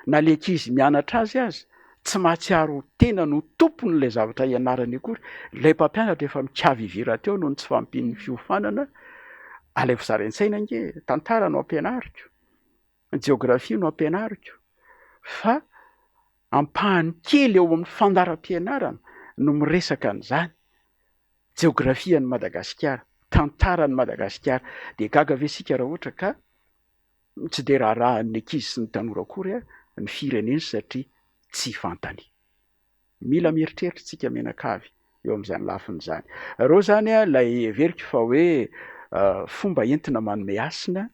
Speaker 2: na ilay ankizy mianatra azy tsy mahatsiaro tena no tompon'ilay zavatra ianarany akory, ilay mpampianatra efa mikavy ivira teo noho ny tsy fampin'ny fiofanana. Alaivo sary an-tsaina ange, tantara no ampianariko, Jiografia no ampianariko fa ampahany kely eo amin'ny fandaram-pianarana no miresaka an'izany. Jiografia ny Madagasikara, tantaran'ny Madagasikara, de gaga ve sika raha ohatra ka tsy de raharahan'ny ankizy sy ny tanora akory ny fireneny satria tsy fantany. Mila mieritreritra menakavy eo amin'izany lafin'izany. Reo zany lay everiko fa hoe fomba entina manome hasina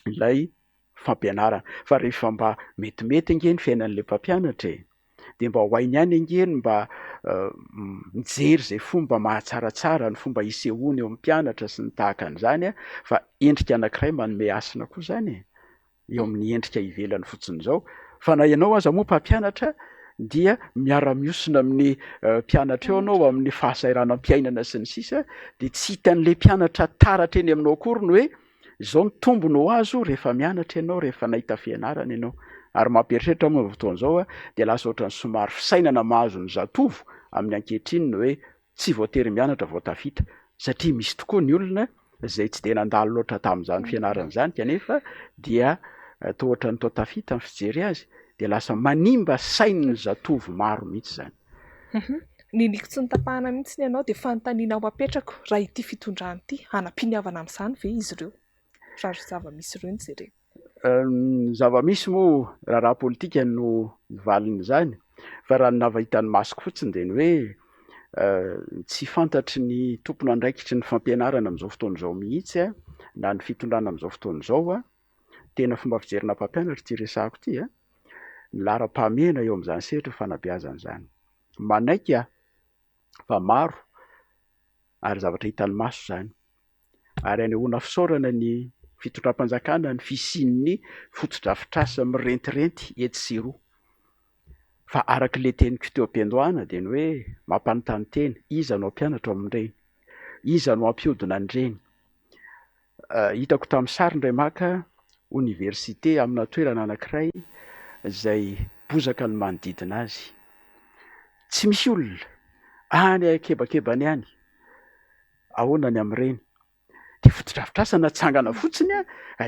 Speaker 2: ilay fampianarana, fa rehefa mba metimety ange ny fiainan'le mpampianatra de mba ho ainy ihany angeny mba mijery zay fomba mahatsaratsara ny fomba isehoany eo amin'ny mpianatra sy ny tahaka an'izany fa endrika anankiray manome hasina koa zany eo amin'ny endrika ivelany fotsiny zao. Fa na ianao aza moa mpampianatra dia miara-miosina amin'ny mpianatra eo anao amin'ny fahasairanam-piainana sy ny sisa de tsy hitan'le mpianatra taratra eny aminao akory ny hoe zao ny tombony ho azo rehefa mianatra ianao, rehefa nahita fianarana ianao. Ary mampieritreritra moa fotoana zao de lasa ohatran'ny somary fisainana mahazo ny zatovo amin'ny ankehitriny ny hoe tsy voatery mianatra vao tafita, satria misy tokoa ny olona zay tsy de nandalo loatra tamin'izany fianarana zany kanefa dia toa ohatran'ny toa tafita ny fijery azy de lasa manimba sain'ny zatovo maro mihitsy zany.
Speaker 1: Niliko tsy nitapahana mihitsy ny ianao de fanontaniana ao apetrako raha ity fitondrany ity hanam-piniavana amin'izany ve izy ireo? Raha zava-misy ireo ny jerena.
Speaker 2: Zava-misy moa raha politika no valin'izany, fa raha ny navahitan'ny masoko fotsiny de ny hoe tsy fantatry ny tompony andraikitry ny fampianarana amin'izao fotoana izao mihitsy na ny fitondrana amin'izao fotoana izao tena fomba fijerena mpampianatra ty resahako ty ny lara-pahamehana eo amin'izany sehatra fanabeazana zany. Manaiky fa maro ary zavatra hitan'ny maso zany. Ary anehoana fisaorana ny fitondram-panjakana ny fisian'ny fotodrafitrasa mirentirenty etsy sy roa. Fa arak'le teniko teo am-piandohana de ny hoe mampanontany teny, iza no ampianatra amin'ireny, iza no ampiodina an'ireny. Hitako tamin'ny sary indray maka université amina toerana anankiray zay bozaka ny manodidina azy, tsy misy olona any akebakebany any, ahoana ny amin'ireny. De fotodrafitrasa natsangana fotsiny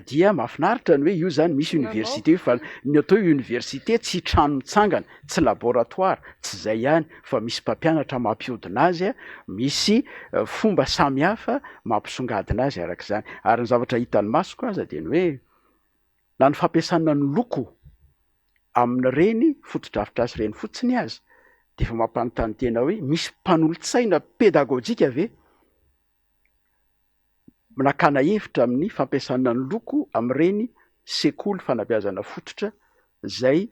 Speaker 2: dia mahafinaritra ny hoe io zany misy université fa ny atao université tsy trano mitsangana, tsy laboratoire, tsy zay ihany fa misy mpampianatra mampiodina azy, misy fomba samihafa mampisongadina azy arak'izany. Ary ny zavatra hitan'ny masoko aza de ny hoe na ny fampiasana ny loko amin'ireny fotodrafitrasa ireny fotsiny aza de efa mampanontany tena hoe misy mpanolontsaina pedagojika ve nakana hevitra amin'ny fampiasana ny loko amin'ireny sekoly fanabeazana fototra zay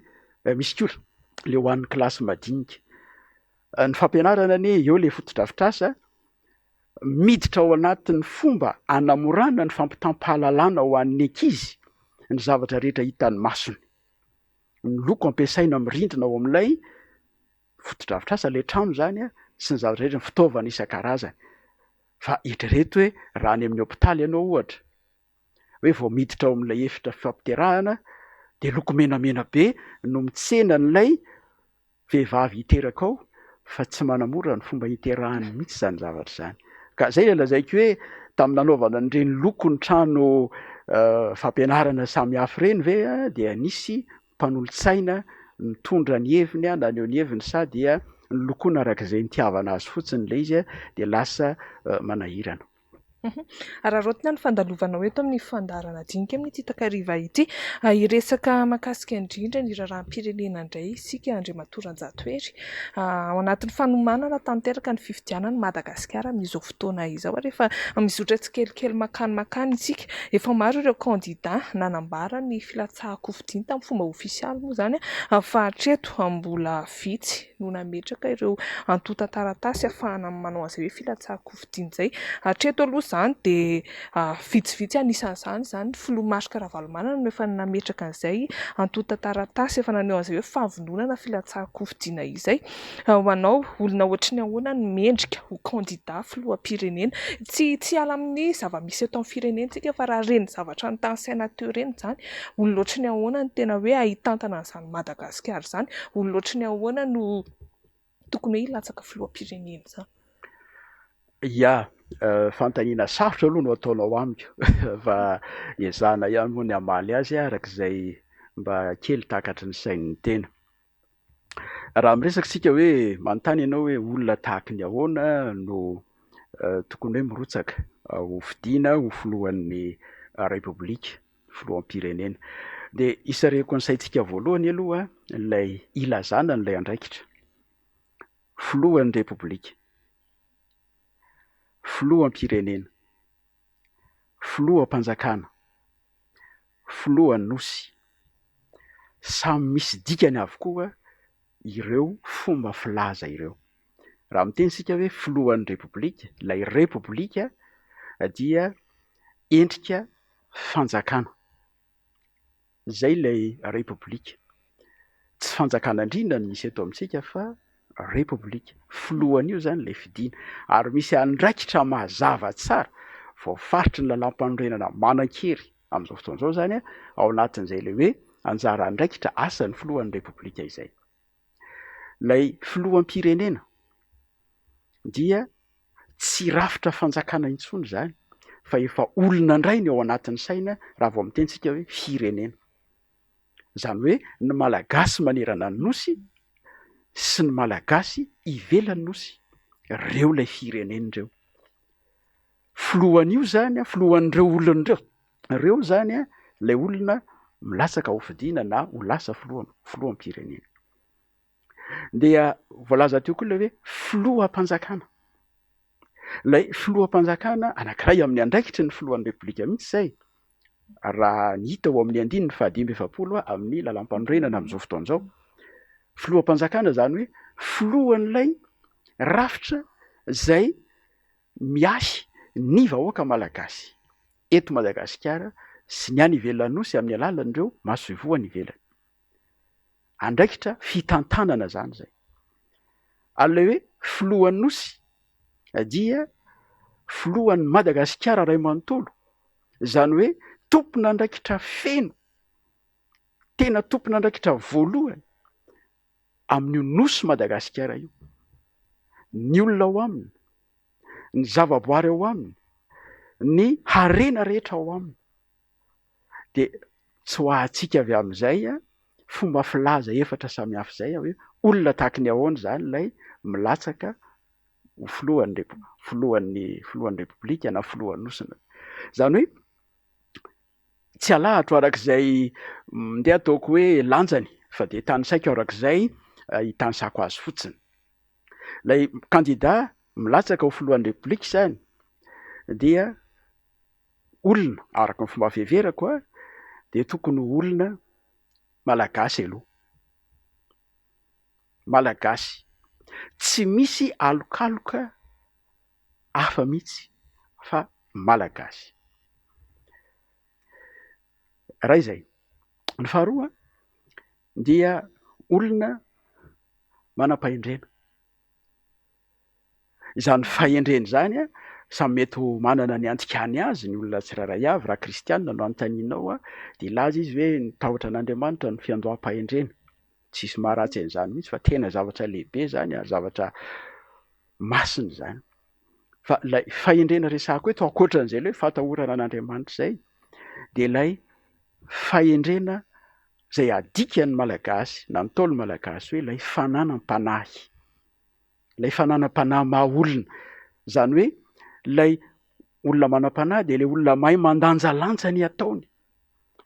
Speaker 2: misy koa le ho an'ny kilasy madinika. Ny fampianarana anie eo le fotodrafitrasa miditra ao anatin'ny fomba anamorana ny fampitam-pahalalana ho an'ny ankizy ny zavatra rehetra hitan'ny masony. Ny loko ampiasaina mirindrina ao amin'ilay fotodrafitrasa le trano zany sy ny zavatra rehetra ny fitaovana isan-karazany. Fa eritrereto hoe raha any amin'ny hôpitaly ianao ohatra hoe vao miditra ao amin'ilay efitra fampiterahana de loko menamena be no mitsena n'ilay vehivavy hiteraka ao fa tsy manamora ny fomba hiterahany mihitsy zany zavatra zany. Ka zay le lazaiko hoe tamin'ny nanaovana an'ireny loko ny trano fampianarana samihafa ireny ve dia nisy mpanolontsaina mitondra ny heviny naneho ny heviny sa dia ny lokoana arak'izay nitiavana azy fotsiny le izy de lasa manahirana.
Speaker 1: Raha rotina ny fandalovanao eto amin'ny fandarana dinika amin'ity takariva ity, iresaka mahakasika indrindra ny raharaham-pirenena indray isika Andriamatoranjatoery ao anatin'ny fanomanana tanteraka ny fifidianana Madagasikara amin'izao fotoana izao rehefa mizotra tsikelikely makany isika. Efa maro ireo kandida nanambara ny filatsahako-fidiany tamin'ny fomba ofisialy moa zany fa hatreto mbola vitsy no nametraka ireo antota taratasy ahafahana manao an'izay hoe filatsahako-fidiany izay. Hatreto aloha zany de vitsivitsy anisan'izany zany filomanosika Ravalomanana no efa nametraka an'izay antota taratasy efa naneho an'izay hoe fahavononana filatsahako-fidiana izay. Ho anao olona ohatry ny ahoana ny mendrika ho kandida filoham-pirenena, tsy ala amin'ny zava-misy eto amin'ny firenentsika fa raha reny zavatra ny tany saina teo reny zany, olona ohatry ny ahoana ny tena hoe ahitantana an'izany Madagasikara zany, olona ohatry ny ahoana no tokony hoe hilatsaka filoham-pirenena zany.
Speaker 2: Ya, fantaniana sarotra aloha no ataonao amiko fa ezahana ihany moa ny hamaly azy arak'izay mba kely takatry ny sain'ny tena. Raha miresaka sika hoe manontany ianao hoe olona tahaka ny ahoana no tokony hoe mirotsaka ho fidiana ho filohan'ny repoblika, filoham-pirenena. De isareko ny saintsika voalohany aloha ilay ilazana n'ilay andraikitra. Filohan'ny repoblika, filoham-pirenena, filoham-panjakana, filohan'ny nosy. Samy misy dikany avokoa ireo fomba filaza ireo. Raha miteny sika hoe filohan'ny repoblika, ilay repoblika dia endrika fanjakana. Zay ilay repoblika. Tsy fanjakana indrindra no misy eto amintsika fa repoblika. Filohan'io zany ilay fidiana. Ary misy andraikitra mazava tsara voafaritry ny lalam-panorenana manan-kery amin'izao fotoan'izao zany ao anatin'izay ilay hoe anjara andraikitra asan'ny filohan'ny repoblika izay. Lay filoham-pirenena dia tsy rafitra fanjakana intsony zany fa efa olona indray ny ao anatin'ny saina raha vao mitentsika hoe firenena. Zany hoe ny malagasy manerana ny nosy sy ny malagasy ivelan'ny nosy, reo lay firenen'ireo. Filohan'io zany filohan'ireo olon'ireo, reo zany lay olona milatsaka ho fidiana na ho lasa filoham-pirenena. Dia voalaza teo koa ilay hoe filoham-panjakana. Lay filoham-panjakana anankiray amin'ny andraikitry ny filohan'ny repoblika mihitsy zay. Raha ny hita ao amin'ny 570 amin'ny lalam-panorenana amin'izao fotoan'izao. Filoham-panjakana zany hoe filohan'ilay rafitra zay miasy ny vahoaka malagasy eto Madagasikara sy ny any ivelan'ny nosy amin'ny alalan'ireo maso ivohany ivelany. Andraikitra fitantanana zany zay. Alay hoe filohan'ny nosy dia filohan'ny Madagasikara ray manontolo. Zany hoe tompon'andraikitra feno, tena tompon'andraikitra voalohany amin'io nosy Madagasikara io. Ny olona ao aminy, ny zavaboary ao aminy, ny harena rehetra ao aminy. De tsy ho ahatsika avy amin'izay fomba filaza efatra samy hafa zay hoe olona tahaka ny ahoana zany lay milatsaka ho filohan'ny repoblika na filohan'ny nosy. Zany hoe tsy alahatra arak'izay ndeha ataoko hoe lanjany fa de tany saika arak'izay hitanisako azy fotsiny. Lay kandida milatsaka ho filohan'ny repoblika zany dia olona araka ny fomba fiheverako de tokony olona malagasy aloha. Malagasy. Tsy misy alokaloka hafa mihitsy fa malagasy. Raha izay. Ny faharoa dia olona manam-pahendrena. Izany fahendrena zany samy mety ho manana ny antikany azy ny olona tsirairay avy raha kristianina no anontanianao de laza izy hoe nitahotra an'Andriamanitra ny fiandoham-pahendrena. Tsisy maharatsy an'izany mihitsy fa tena zavatra lehibe zany, zavatra masina zany. Fa lay fahendrena resahako eto ankoatran'izay hoe fatahorana an'Andriamanitra zay de lay fahendrena zay adikan'ny malagasy na ntaolo malagasy hoe lay fananam-panahy. Lay fananam-panahy maha-olona. Zany hoe lay olona manam-panahy de lay olona mahay mandanjalanja ny ataony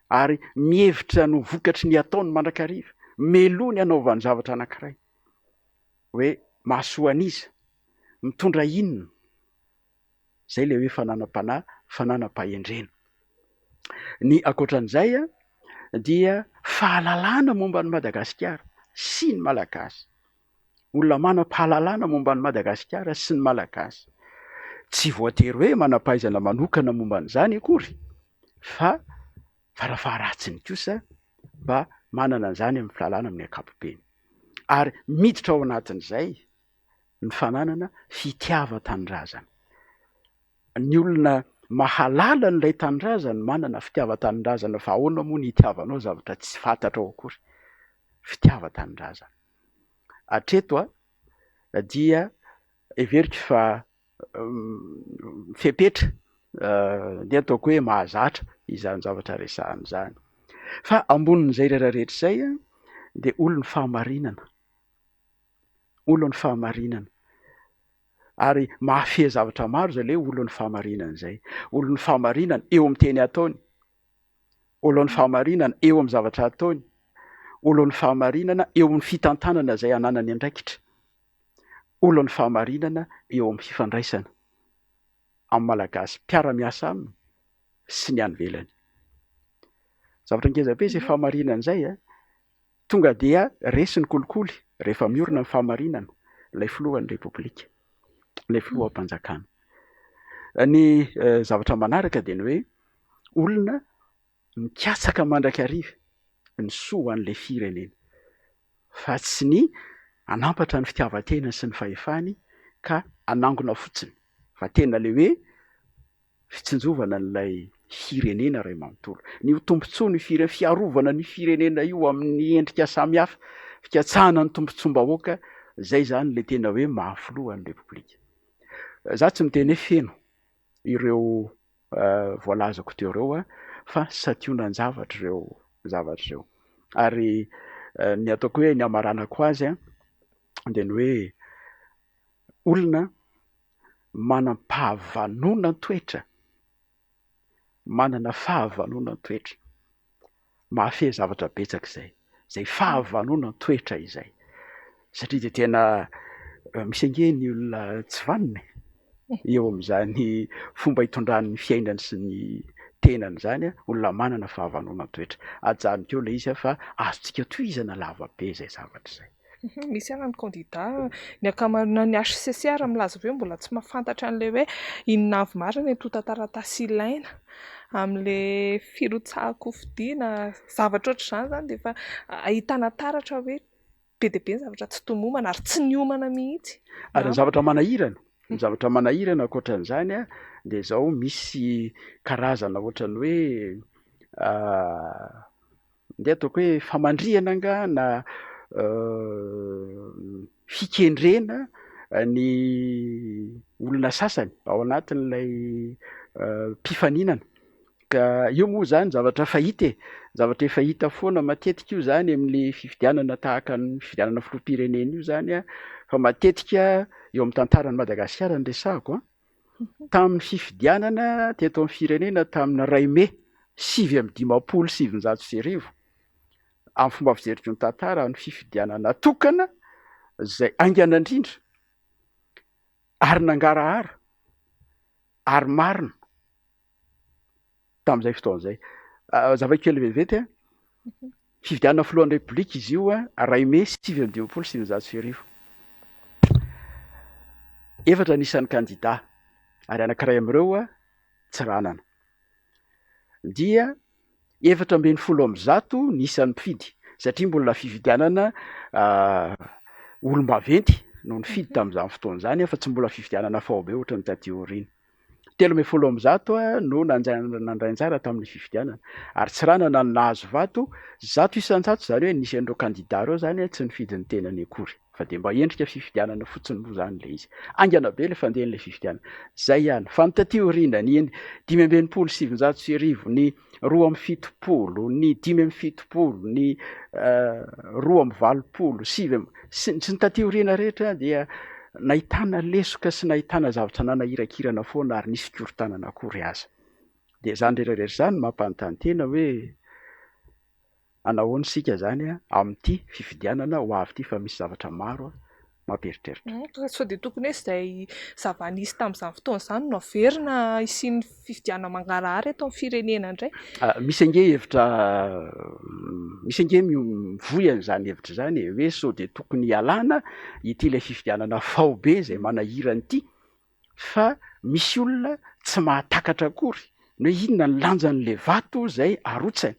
Speaker 2: ary mihevitra no vokatry ny ataony mandrakariva. Meloa ny anaovany zavatra anankiray. Hoe mahasoa an'iza, mitondra inona. Zay le hoe fananam-panahy, fananam-pahendrena. Ny ankoatran'izay dia fahalalana momba ny Madagasikara sy ny malagasy. Olona manam-pahalalana momba ny Madagasikara sy ny malagasy. Tsy voatery hoe manam-pahaizana manokana momba an'izany akory, fa farafaharatsiny kosa mba manana an'izany amin'ny fahalalana amin'ny ankapobeny. Ary miditra ao anatin'izay ny fananana fitiavan-tanindrazana. Ny olona mahalala n'ilay tanindrazana manana fitiavan-tanindrazana fa ahoana moa ny hitiavanao zavatra tsy fantatrao akory. Fitiavan-tanindrazana. Hatreto dia everiko fa fepetra de ataoko hoe mahazatra izany zavatra resahana zany. Fa ambonin'izay rehetrarehetra izay a de olony fahamarinana, olony fahamarinana. Ary mahafehy zavatra maro zay le olony fahamarinana zay. Olony fahamarinana eo amin'ny teny ataony, olony fahamarinana eo amin'ny zavatra ataony, olony fahamarinana eo amin'ny fitantanana zay ananany andraikitra, olony fahamarinana eo amin'ny fifandraisana amin'ny malagasy mpiara-miasa aminy sy ny anyvelany. Zavatra ngeza-be izay fahamarinana zay a tonga dia resy ny kolikoly rehefa miorina ny fahamarinana ilay filohan'ny repoblika, ilay filoham-panjakana. Ny zavatra manaraka dia ny hoe olona mikatsaka mandrakariva ny soa an'ilay firenena fa tsy ny anampatra ny fitiavan-tena sy ny fahefany ka anangona fotsiny fa tena le hoe fitsinjovana n'ilay firenena ray manontolo. Ny tombontsoa ny fiarovana ny firenena io amin'ny endrika samihafa, fikatsahana ny tombontsoam-bahoaka, zay zany le tena hoe mahafilohan'ny repoblika. Za tsy miteny hoe feno ireo voalazako teo reo a fa sationan-javatra ireo zavatra ireo. Ary ny ataoko hoe ny amaranako azy a de ny hoe olona manam-pahavanona toetra, manana fahavanona toetra, mahafehy zavatra betsaka izay, zay fahavanona toetra izay. Satria de tena misy angeny olona tsy vanina eo amin'izany fomba hitondrany ny fiainany sy ny tenany zany a, olona manana fahavanona toetra. Ajanoko eo le izy fa azontsika tohizana lavabe zay zavatra zay.
Speaker 1: Misy ara ny candidat ny akamarona ny HCCR milaza hoe mbola tsy mahafantatra an'ilay hoe inona avy marina tonta taratasy ilaina amin'le firotsahako fidiana zavatra ohatr'izany zany de efa ahitana taratra hoe be dia be ny zavatra tsy tomomana ary tsy niomana mihitsy.
Speaker 2: Ary ny zavatra manahirana, ny zavatra manahirana ankoatran'izany a de zao misy karazana ohatran'ny hoe nde ataoko hoe famandriana anga na fikendrena ny olona sasany ao anatin'ilay mpifaninana. Ka io moa zany zavatra fahita zavatra efa hita foana matetika io zany amin'ny fifidianana tahaka ny fifidianana filoham-pirenena io zany a, fa matetika eo amin'ny tantaran'i Madagasikara ny resahako a, tamin'ny fifidianana teto amin'ny firenena tamin'ny 2 Mai 1979 amin'ny fomba fijeritry ny tantara ny fifidianana tokana zay aingana indrindra ary nangarahara ary marina tamin'izay fotoan'izay. Zava-kely vetivety a, fifidianana filohan'ny repoblika izy io a 2 Mai 1979. Efatra anisan'ny candidat ary anankiray amin'ireo a tsy ranana. Dia 710 nisan'ny mpifidy satria mbola fifidianana olom-baventy no nifidy tamin'izany fotoan'izany fa tsy mbola fifidianana faobe ohatran'ny taty aoriana. 13 no nandray anjara tamin'ny fifidianana ary tsy ranana ny nahazo vato 100 isan-jato zany hoe nisy an'ireo candidat reo zany tsy nifidy ny tenany akory fa de mba endrika fifidianana fotsiny moa zany le izy. Aingana be le fandehan'le fifidianana. Zay ihany. Fa ny taty aoriana ny 5,770, ny 2,70, ny 5,70, ny 2,80, 7 sy ny taty aoriana rehetra dia nahitana lesoka sy nahitana zavatra nanahirakirana foana ary nisy fikorontanana akory aza. De zany rehetrarehetra zany mampanontany tena hoe anahoana sika zany a amin'ity fifidianana ho avy ity fa misy zavatra maro mamperitreritra.
Speaker 1: Sao de tokony hoe izay zava-nisy tamin'izany fotoana izany no averina isian'ny fifidianana mangarahara eto amin'ny firenena indray.
Speaker 2: Misy ange hevitra misy ange mivoy an'izany hevitra zany hoe sao de tokony hialana ity ilay fifidianana faobe zay manahirana ity fa misy olona tsy mahatakatra akory no hoe inona ny lanjan'le vato zay arotsany.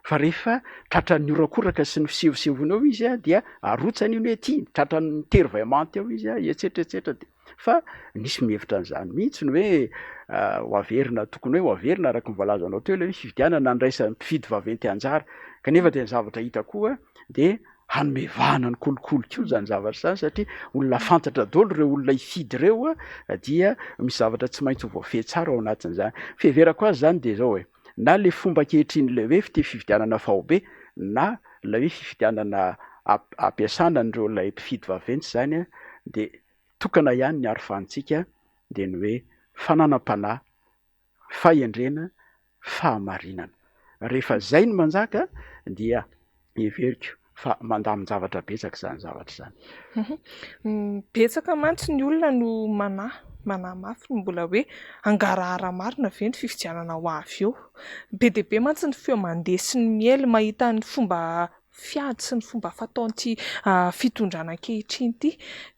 Speaker 2: Fa rehefa tratran'ny orakoraka sy ny fisevosevona eo izy a dia arotsany iny hoe ty tratran'ny tervaimanty eo izy a etsetretsetra. Fa nisy mihevitra an'izany mihitsy ny hoe ho averina tokony hoe ho averina araka ny voalazanao teo ilay fifidianana nandraisan'ny mpifidy vaventy anjara kanefa de ny zavatra hita koa de hanomevahana ny kolokoloka io zany zavatra zany satria olona fantatra daholo reo olona hifidy reo dia misy zavatra tsy maintsy ho voafehy tsara ao anatin'izany. Fiheverako azy zany de zao hoe na le fomba ankehitriny le hoe fifidianana fahobe na la hoe fifidianana ampiasana an'ireo lay mpifidy vaventy zany de tokana ihany ny arofantsika de ny hoe fananam-panahy, fahendrena, fahamarinana. Rehefa zay ny manjaka dia everiko fa mandamin-javatra betsaka zany zavatra zany.
Speaker 1: Betsaka mantsy ny olona no manahy mafy no mbola hoe angarahara marina ve ny fifidianana ho avy eo. Be dia be mantsy ny feo mandeha sy ny miely mahita ny fomba fiady sy ny fomba fataon'ity fitondrana ankehitriny ity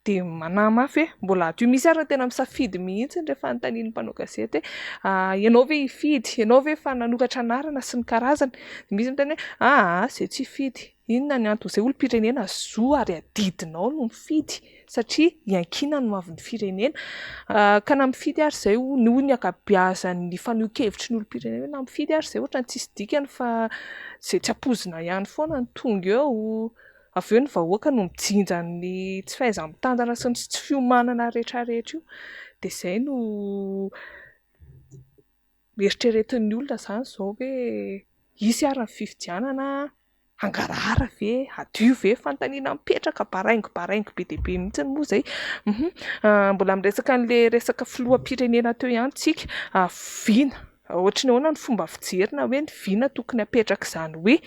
Speaker 1: de manahy mafy hoe mbola adio misy ary tena misafidy mihitsy rehefa anontanian'ny mpanao gazety hoe ianao ve hifidy, ianao ve fa nanokatra anarana sy ny karazany. Misy miteny hoe zay tsy hifidy, inona ny antony, zay olom-pirenena zo ary adidinao no mifidy satria iankina no avy ny firenena ka na mifidy ary zay noho ny akabeazan'ny faneho-kevitry ny olom-pirenena na mifidy ary zay ohatra ny tsisy dikany fa zay tsy ampoizina ihany foana ny tonga eo. Avy eo ny vahoaka no mijinja ny tsy fahaiza-mitantana sy ny tsy fiomanana rehetrarehetra io de zay no eritreretin'ny olona zany zao hoe isy ary ny fifidianana, angarahara ve, adio ve, fanontaniana mipetraka, baraingo be dia be mihitsy moa zay. Mbola miresaka an'le resaka filoham-pirenena teo ihany tsika, viana ohatra ny ahoana ny fomba fijerina hoe ny viana tokony apetraka izany hoe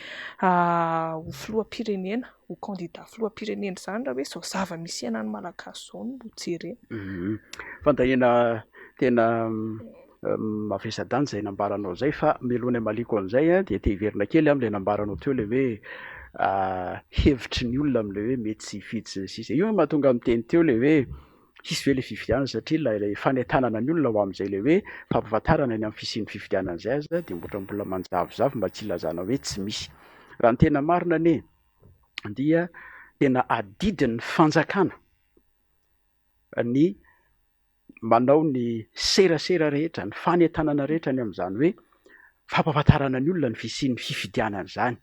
Speaker 1: ho filoham-pirenena, ho candidat filoham-pirenena izany raha hoe zao zava-misy iainan'ny malagasy zao no jerena.
Speaker 2: Fantaniana tena mavesa-danja zay nambaranao zay fa melony amaliko an'izay de te hiverina kely am'le nambaranao teo le hoe hevitry ny olona am'le hoe mety tsy hifidy sy ny sisa. Io mahatonga miteny teo le hoe hisy ve le fifidianana satria la fanentanana ny olona ho am'izay le hoe fampahafantarana ny amin'ny fisian'ny fifidianana zay azy de mbola manjavozavo mba tsy ilazana hoe tsy misy. Raha ny tena marina ane dia tena adidin'ny fanjakana ny manao ny serasera rehetra, ny fanentanana rehetra ny amin'izany hoe fampahafantarana ny olona ny fisian'ny fifidianana zany.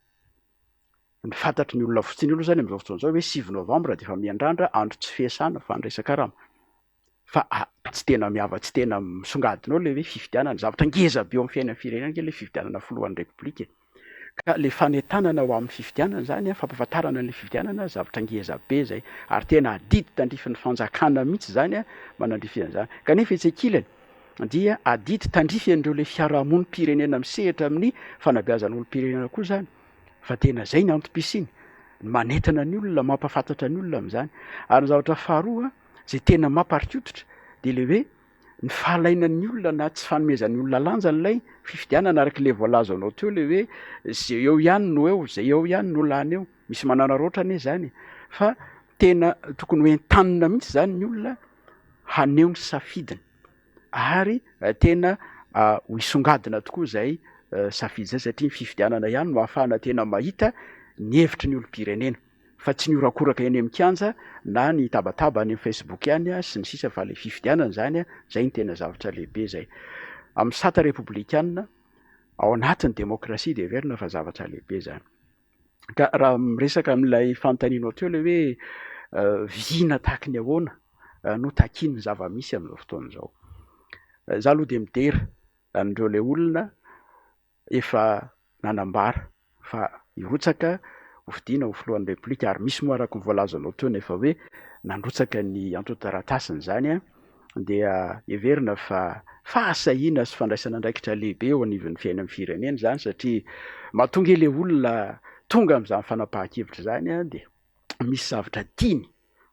Speaker 2: Ny fantatry ny olona fotsiny aloha zany amin'izao fotoana izao hoe 6 novambra de efa miandrandra andro tsy fiasana fa andresaka rama. Fa tsy tena miava, tsy tena misongadinao le hoe fifidianana, zavatra ngeza be eo amin'ny fiainan'ny firenena ke le fifidianana filohan'ny repoblika. Ka le fanentanana ho amin'ny fifidianana zany fampahafantarana ny fifidianana zavatra ngeza be zay ary tena adidy tandrifin'ny fanjakana mihitsy zany manandrify an'izany. Kanefa etsy ankilany dia adidy tandrify an'ireo le fiarahamonim-pirenena misehatra amin'ny fanabeazan'olom-pirenena koa zany. Fa tena zay ny antom-pisiny, manentana ny olona, mampahafantatra ny olona amin'izany. Ary ny zavatra faharoa zay tena mamparikotitra de le hoe ny fahalainan'ny olona na tsy fanomezan'ny olona lanja n'ilay fifidianana araka le voalaza anao teo le hoe zay eo ihany no eo, zay eo ihany no lany eo, misy mananaroatra ane zany. Fa tena tokony ho entanina mihitsy zany ny olona haneho ny safidiny ary tena ho isongadina tokoa zay safidy zay satria ny fifidianana ihany no ahafahana tena mahita ny hevitry ny olom-pirenena fa tsy ny orakoraka eny amin'ny kianja na ny tabataba any amin'ny Facebook ihany sy ny sisa fa le fifidianana zany zay ny tena zavatra lehibe zay. Amin'ny sata republikana ao anatin'ny demokrasia de verina fa zavatra lehibe zany. Ka raha miresaka amin'ilay fanontanianao teo le hoe viana tahaka ny ahoana no takin'ny zava-misy amin'izao fotoana izao. Za aloha de midera andreo le olona efa nanambara fa hirotsaka hofidiana ho filohan'ny repoblika ary misy moa araka ny voalazanao teo nefa hoe nandrotsaka ny antotaratasiny zany dia heverina fa fahasahiana sy fandraisana andraikitra lehibe eo anivon'ny fiainan'ny firenena zany satria mahatonga le olona tonga amin'izany fanapahan-kevitra zany de misy zavatra tiany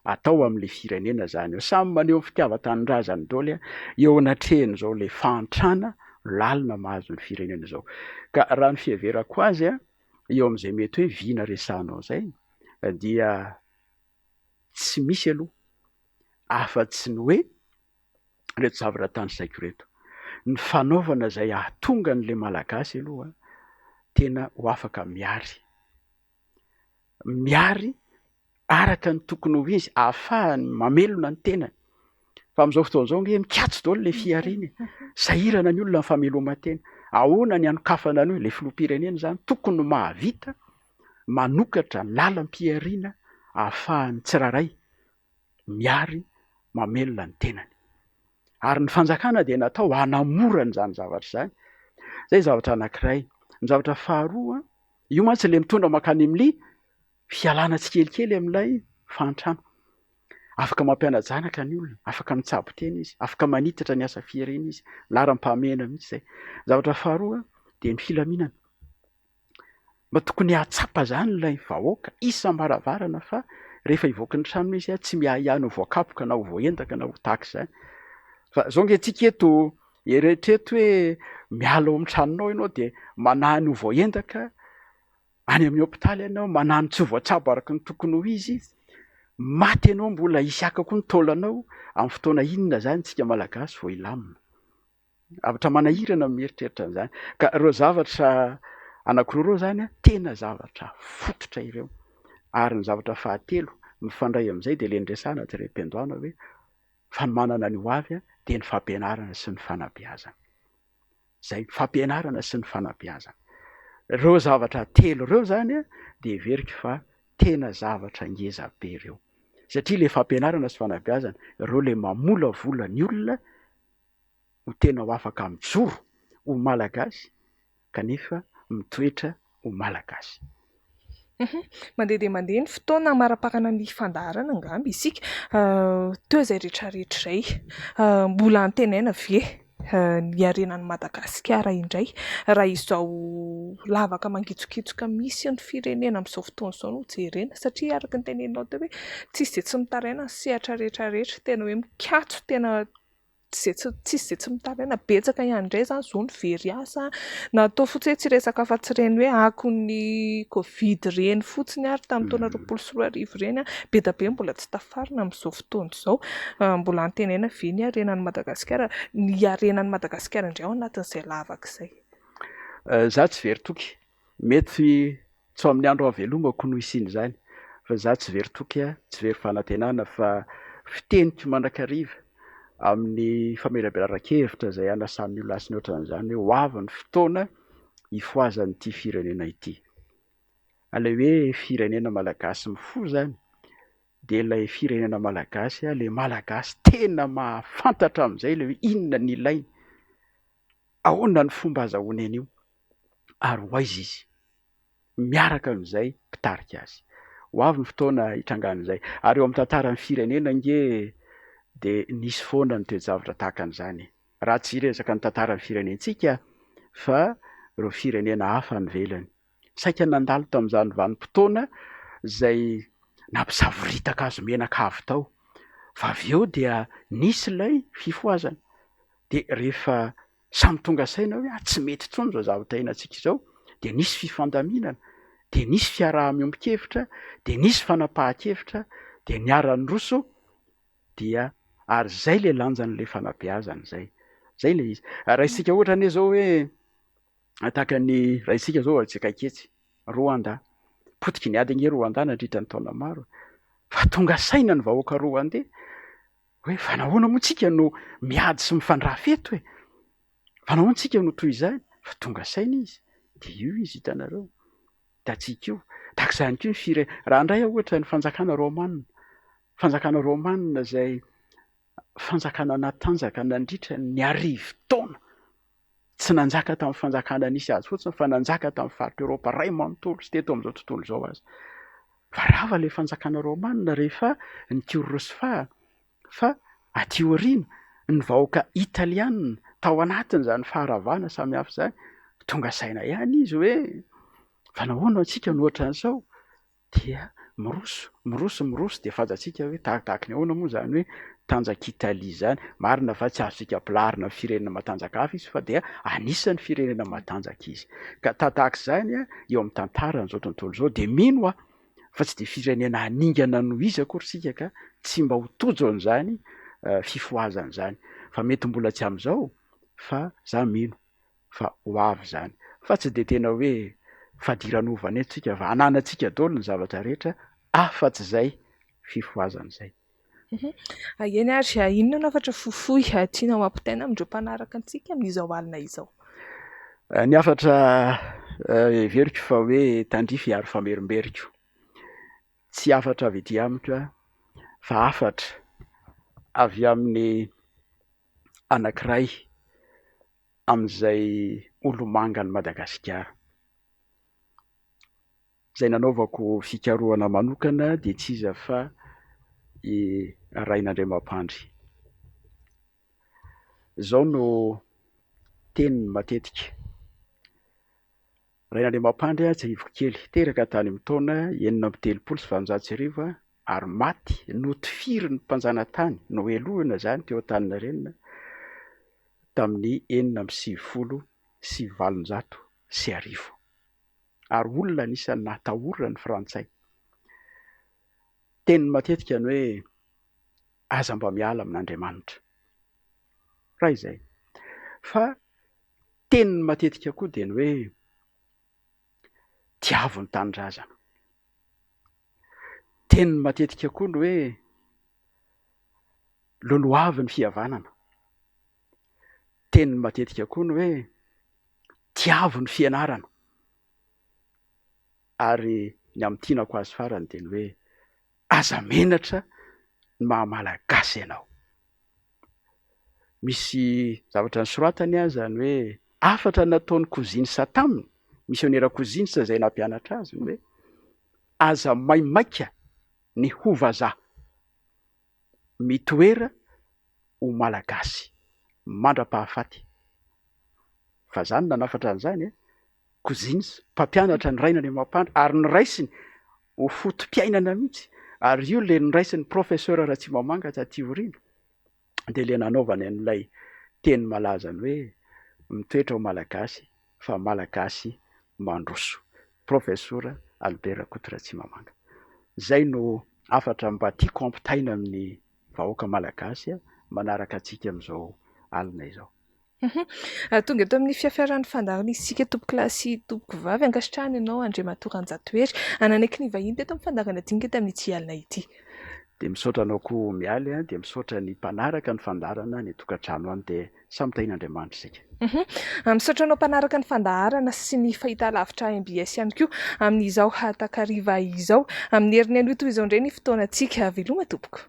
Speaker 2: atao amin'le firenena zany. Samy maneho ny fitiavan-tanindrazany daholo eo anatrehany zao le fahantrana lalina mahazo ny firenena zao. Ka raha ny fiheverako azy eo amin'izay mety hoe viana resahanao zay dia tsy misy aloha afa-tsy ny hoe reto zavatra tany saiko reto. Ny fanaovana zay ahatonga an'le malagasy aloha tena ho afaka miary araka ny tokony ho izy ahafahany mamelona ny tenany. Fa amin'izao fotoana izao hoe mikatso daholo le fiariany, sahirana ny olona ny fameloma-tena. Ahoana ny anokafana an'io le filoham-pirenena zany tokony mahavita, tokony ho afaka miary, tokony ho afaka mialy, tokony ho afaka mialy. Fa tsy manokatra lalam-piariana ahafahany tsiraray miary mamelona ny tenany. Ary ny fanjakana dia natao hanamorana izany zavatra izany. Zay zavatra anankiray. Ny zavatra faharoa, io mantsy le mitondra makany amin'ny fialana tsikelikely amin'ilay fantrano. Afaka mampianatra zanaka ny olona, afaka mitsabo tena izy, afaka manitatra ny asa fiarenana izy, laram-pahamehana mihitsy zay. Zavatra faharoa dia ny filaminana. Mba tokony hatsapa zany ilay vahoaka isam-baravarana fa rehefa hivoaka ny tranony izy tsy miahihany ho voakapoka na ho voaendaka na ho tahaka izany. Fa zao antsika eto eritrereto hoe miala ao amin'ny tranonao ianao dia manahany ho voaendaka any amin'ny hôpitaly ianao, manahany tsy ho voatsabo araka ny tokony ho izy, maty ianao mbola hisy akako ny taulanao. Amin'ny fotoana inona zany tsika malagasy vao ilamina. Zavatra manahirana mieritreritra an'izany. Ka ireo zavatra anankiroa ireo zany tena zavatra fototra ireo. Ary ny zavatra fahatelo mifandray amin'izay dia le ndresana ty rem-piandohana hoe fanomanana ny ho avy dia ny fampianarana sy ny fanabeazana. Zay fampianarana sy ny fanabeazana. Ireo zavatra telo ireo zany dia everika fa tena zavatra ngeza be ireo. Satria le fampianarana sy fanabeazana ireo le mamolavola ny olona ho tena ho afaka mijoro ho malagasy kanefa mitoetra ho malagasy.
Speaker 1: Mandeha dia mandeha ny fotoana mara-pakana ny fandaharana angamba isika teo izay rehetrarehetra izay mbola antenaina ve ny harenan'i Madagasikara indray raha izao lavaka mangitsokitsoka misy ny firenena amin'izao fotoana izao no jerena, satria araka ny teneninao teo hoe tsisy izay tsy mitaraina ny sehatra rehetrarehetra, tena hoe mikatso, tena tsisy izay tsy mitaraina, betsaka ihany indray izany izao ny very asa na atao fotsiny hoe tsy resaka fa tsy ireny hoe akon'ny Covid ireny fotsiny ary tamin'ny taona 2021 ireny be da be mbola tsy tafarina amin'izao fotoana izao. Mbola antenaina ve ny harenan'i Madagasikara, ny harenan'i Madagasikara indray ao anatin'izay lavaka izay?
Speaker 2: Za tsy very toky, mety tsy amin'ny andro havelomako no hisiany izany, fa za tsy very toky, tsy very fanantenana fa fiteniko mandrakariva amin'ny famelabelaran-kevitra izay anasan'ny olona sy ny ohatran'izany hoe ho avy ny fotoana hifoazan'ity firenena ity. Ilay hoe firenena malagasy mifoha zany dia ilay firenena malagasy, ilay malagasy tena mahafantatra amin'izay ilay hoe inona ny ilainy, ahoana ny fomba azahoany an'io ary ho aiza izy. Miaraka amin'izay mpitarika azy. Ho avy ny fotoana hitrangan'izay. Ary eo amin'ny tantaran'ny firenena nge dia nisy foana ny toe-javatra tahaka an'izany. Raha tsy resaka ny tantaran'ny firenentsika fa ireo firenena hafa nivelany. Saika nandalo tamin'izany vanim-potoana izay nampisavoritaka azo menaka avy tao. Fa avy eo dia nisy ilay fifoazana. Dia rehefa samy tonga saina hoe tsy mety intsony izao zavatra hiainantsika izao, dia nisy fifandaminana, dia nisy fiaraha-miombon-kevitra, dia nisy fanapahan-kevitra, dia niara-ny roso, dia ary zay le lanjan'le fanabeazana zay. Zay le izy. Raha isika ohatra anie zao hoe tahaka ny raha isika zao atsika ketsy Rwanda. Potiky niady ange Rwanda nandritra ny taona maro. Fa tonga saina ny vahoaka Rwandais hoe fa nahoana moa tsika no miady sy mifandrà feto hoe? Fa nahoana tsika no toy izany? Fa tonga saina izy. Dia io izy hitanareo. Datsika io. Tahaka izany koa raha indray ohatra ny fanjakana Romanina. Fanjakana Romanina izay fanjakana natanjaka nandritra ny arivo taona. Tsy nanjaka tamin'ny fanjakana nisy azy fotsiny fa nanjaka tamin'ny faritra Eropa ray manontolo sy teto amin'izao tontolo izao azy. Fa rava ilay fanjakana Romanina rehefa nitiorosy fa aty aoriana ny vahoaka Italiana tao anatin'izany faharavana samy hafa izany, tonga saina ihany izy hoe fa nahoana antsika no ohatran'izao? Dia miroso dia fazantsika hoe tahaka ny ahoana moa zany hoe tanjaka Italia zany. Marina fa tsy azontsika ampilarina firenena matanjaka hafa izy fa dia anisan'ny firenena matanjaka izy. Ka tahaka izany eo amin'ny tantaran'izao tontolo izao dia mino fa tsy dia firenena haningana no izy akory sika ka tsy mba ho tojo an'izany fifoazan'izany. Fa mety mbola tsy amin'izao fa za mino fa ho avy zany. Fa tsy dia tena hoe fadiran'ovana eto fa ananantsika daholo ny zavatra rehetra afa-tsy izay fifoazan'izay.
Speaker 1: Eny ary inona no afatra fohifohy tiana mampitaina amin'ireo mpanaraka antsika amin'izao alina izao?
Speaker 2: Ny afatra Everiko fa hoe tandrify ary famerimberiko. Tsy afatra avy ety amiko fa afatra avy amin'ny anankiray amin'izay olo-mangany Madagasikara. Zay nanaovako fikarohana manokana dia tsy iza fa i Rain'Andriamampandry. Izao no teniny matetika. Rain'Andriamampandry Jaivo kely teraka tany amin'ny taona 1930 ary maty notifirin'ny mpanjanantany no elohana zany teo Antaninarenina tamin'ny 1970. Ary olona anisany natahorana ny Frantsay. Teniny matetika ny hoe aza mba miala amin'Andriamanitra. Raha izay. Fa teniny matetika koa dia ny hoe tiavo ny tanindrazana. Teniny matetika koa ny hoe loloavy ny fihavanana. Teniny matetika koa ny hoe tiavo ny fianarana. Ary ny amin'tianako azy farany dia ny hoe aza menatra ny maha-malagasy ianao. Misy zavatra nisoratany zany hoe afatra nataon'ny Kozinsa taminy, misionera Kozinsa izay nampianatra azy, ny hoe aza maimaika ny ho vazaha mitoera ho malagasy mandra-pahafaty. Fa zany nanafatra an'izany Kozinsa, mpampianatra ny Rain'Andriamampandry ary niraisiny ho fotom-piainana mihitsy. Ary io le niraisin'ny professeur Ratsimamanga taty aoriana dia le nanaovany an'ilay teny malaza ny hoe mitoetra ho malagasy fa malagasy mandroso. Professeur Albert Ratsimamanga. Zay no afatra mba tiako ampitaina amin'ny vahoaka malagasy manaraka antsika amin'izao alina izao.
Speaker 1: Tonga eto amin'ny fiafiaran'ny fandaharana isika tompoko lahy sy tompoko vavy ankasitrahana ianao Andriamatoa Ranjatoery hananaiky ny vahiny teto amin'ny fandaharana dinika eto amin'ity alina ity.
Speaker 2: Dia misaotra anao koa mialy dia misaotra ny mpanaraka ny fandaharana ny tokantrano any dia samy tain'Andriamanitra isika.
Speaker 1: Misaotra anao mpanaraka ny fandaharana sy ny fahitalavitra MBS ihany koa amin'izao hatakariva izao amin'ny herin'ny anio toy izao indray ny fotoanantsika veloma tompoko.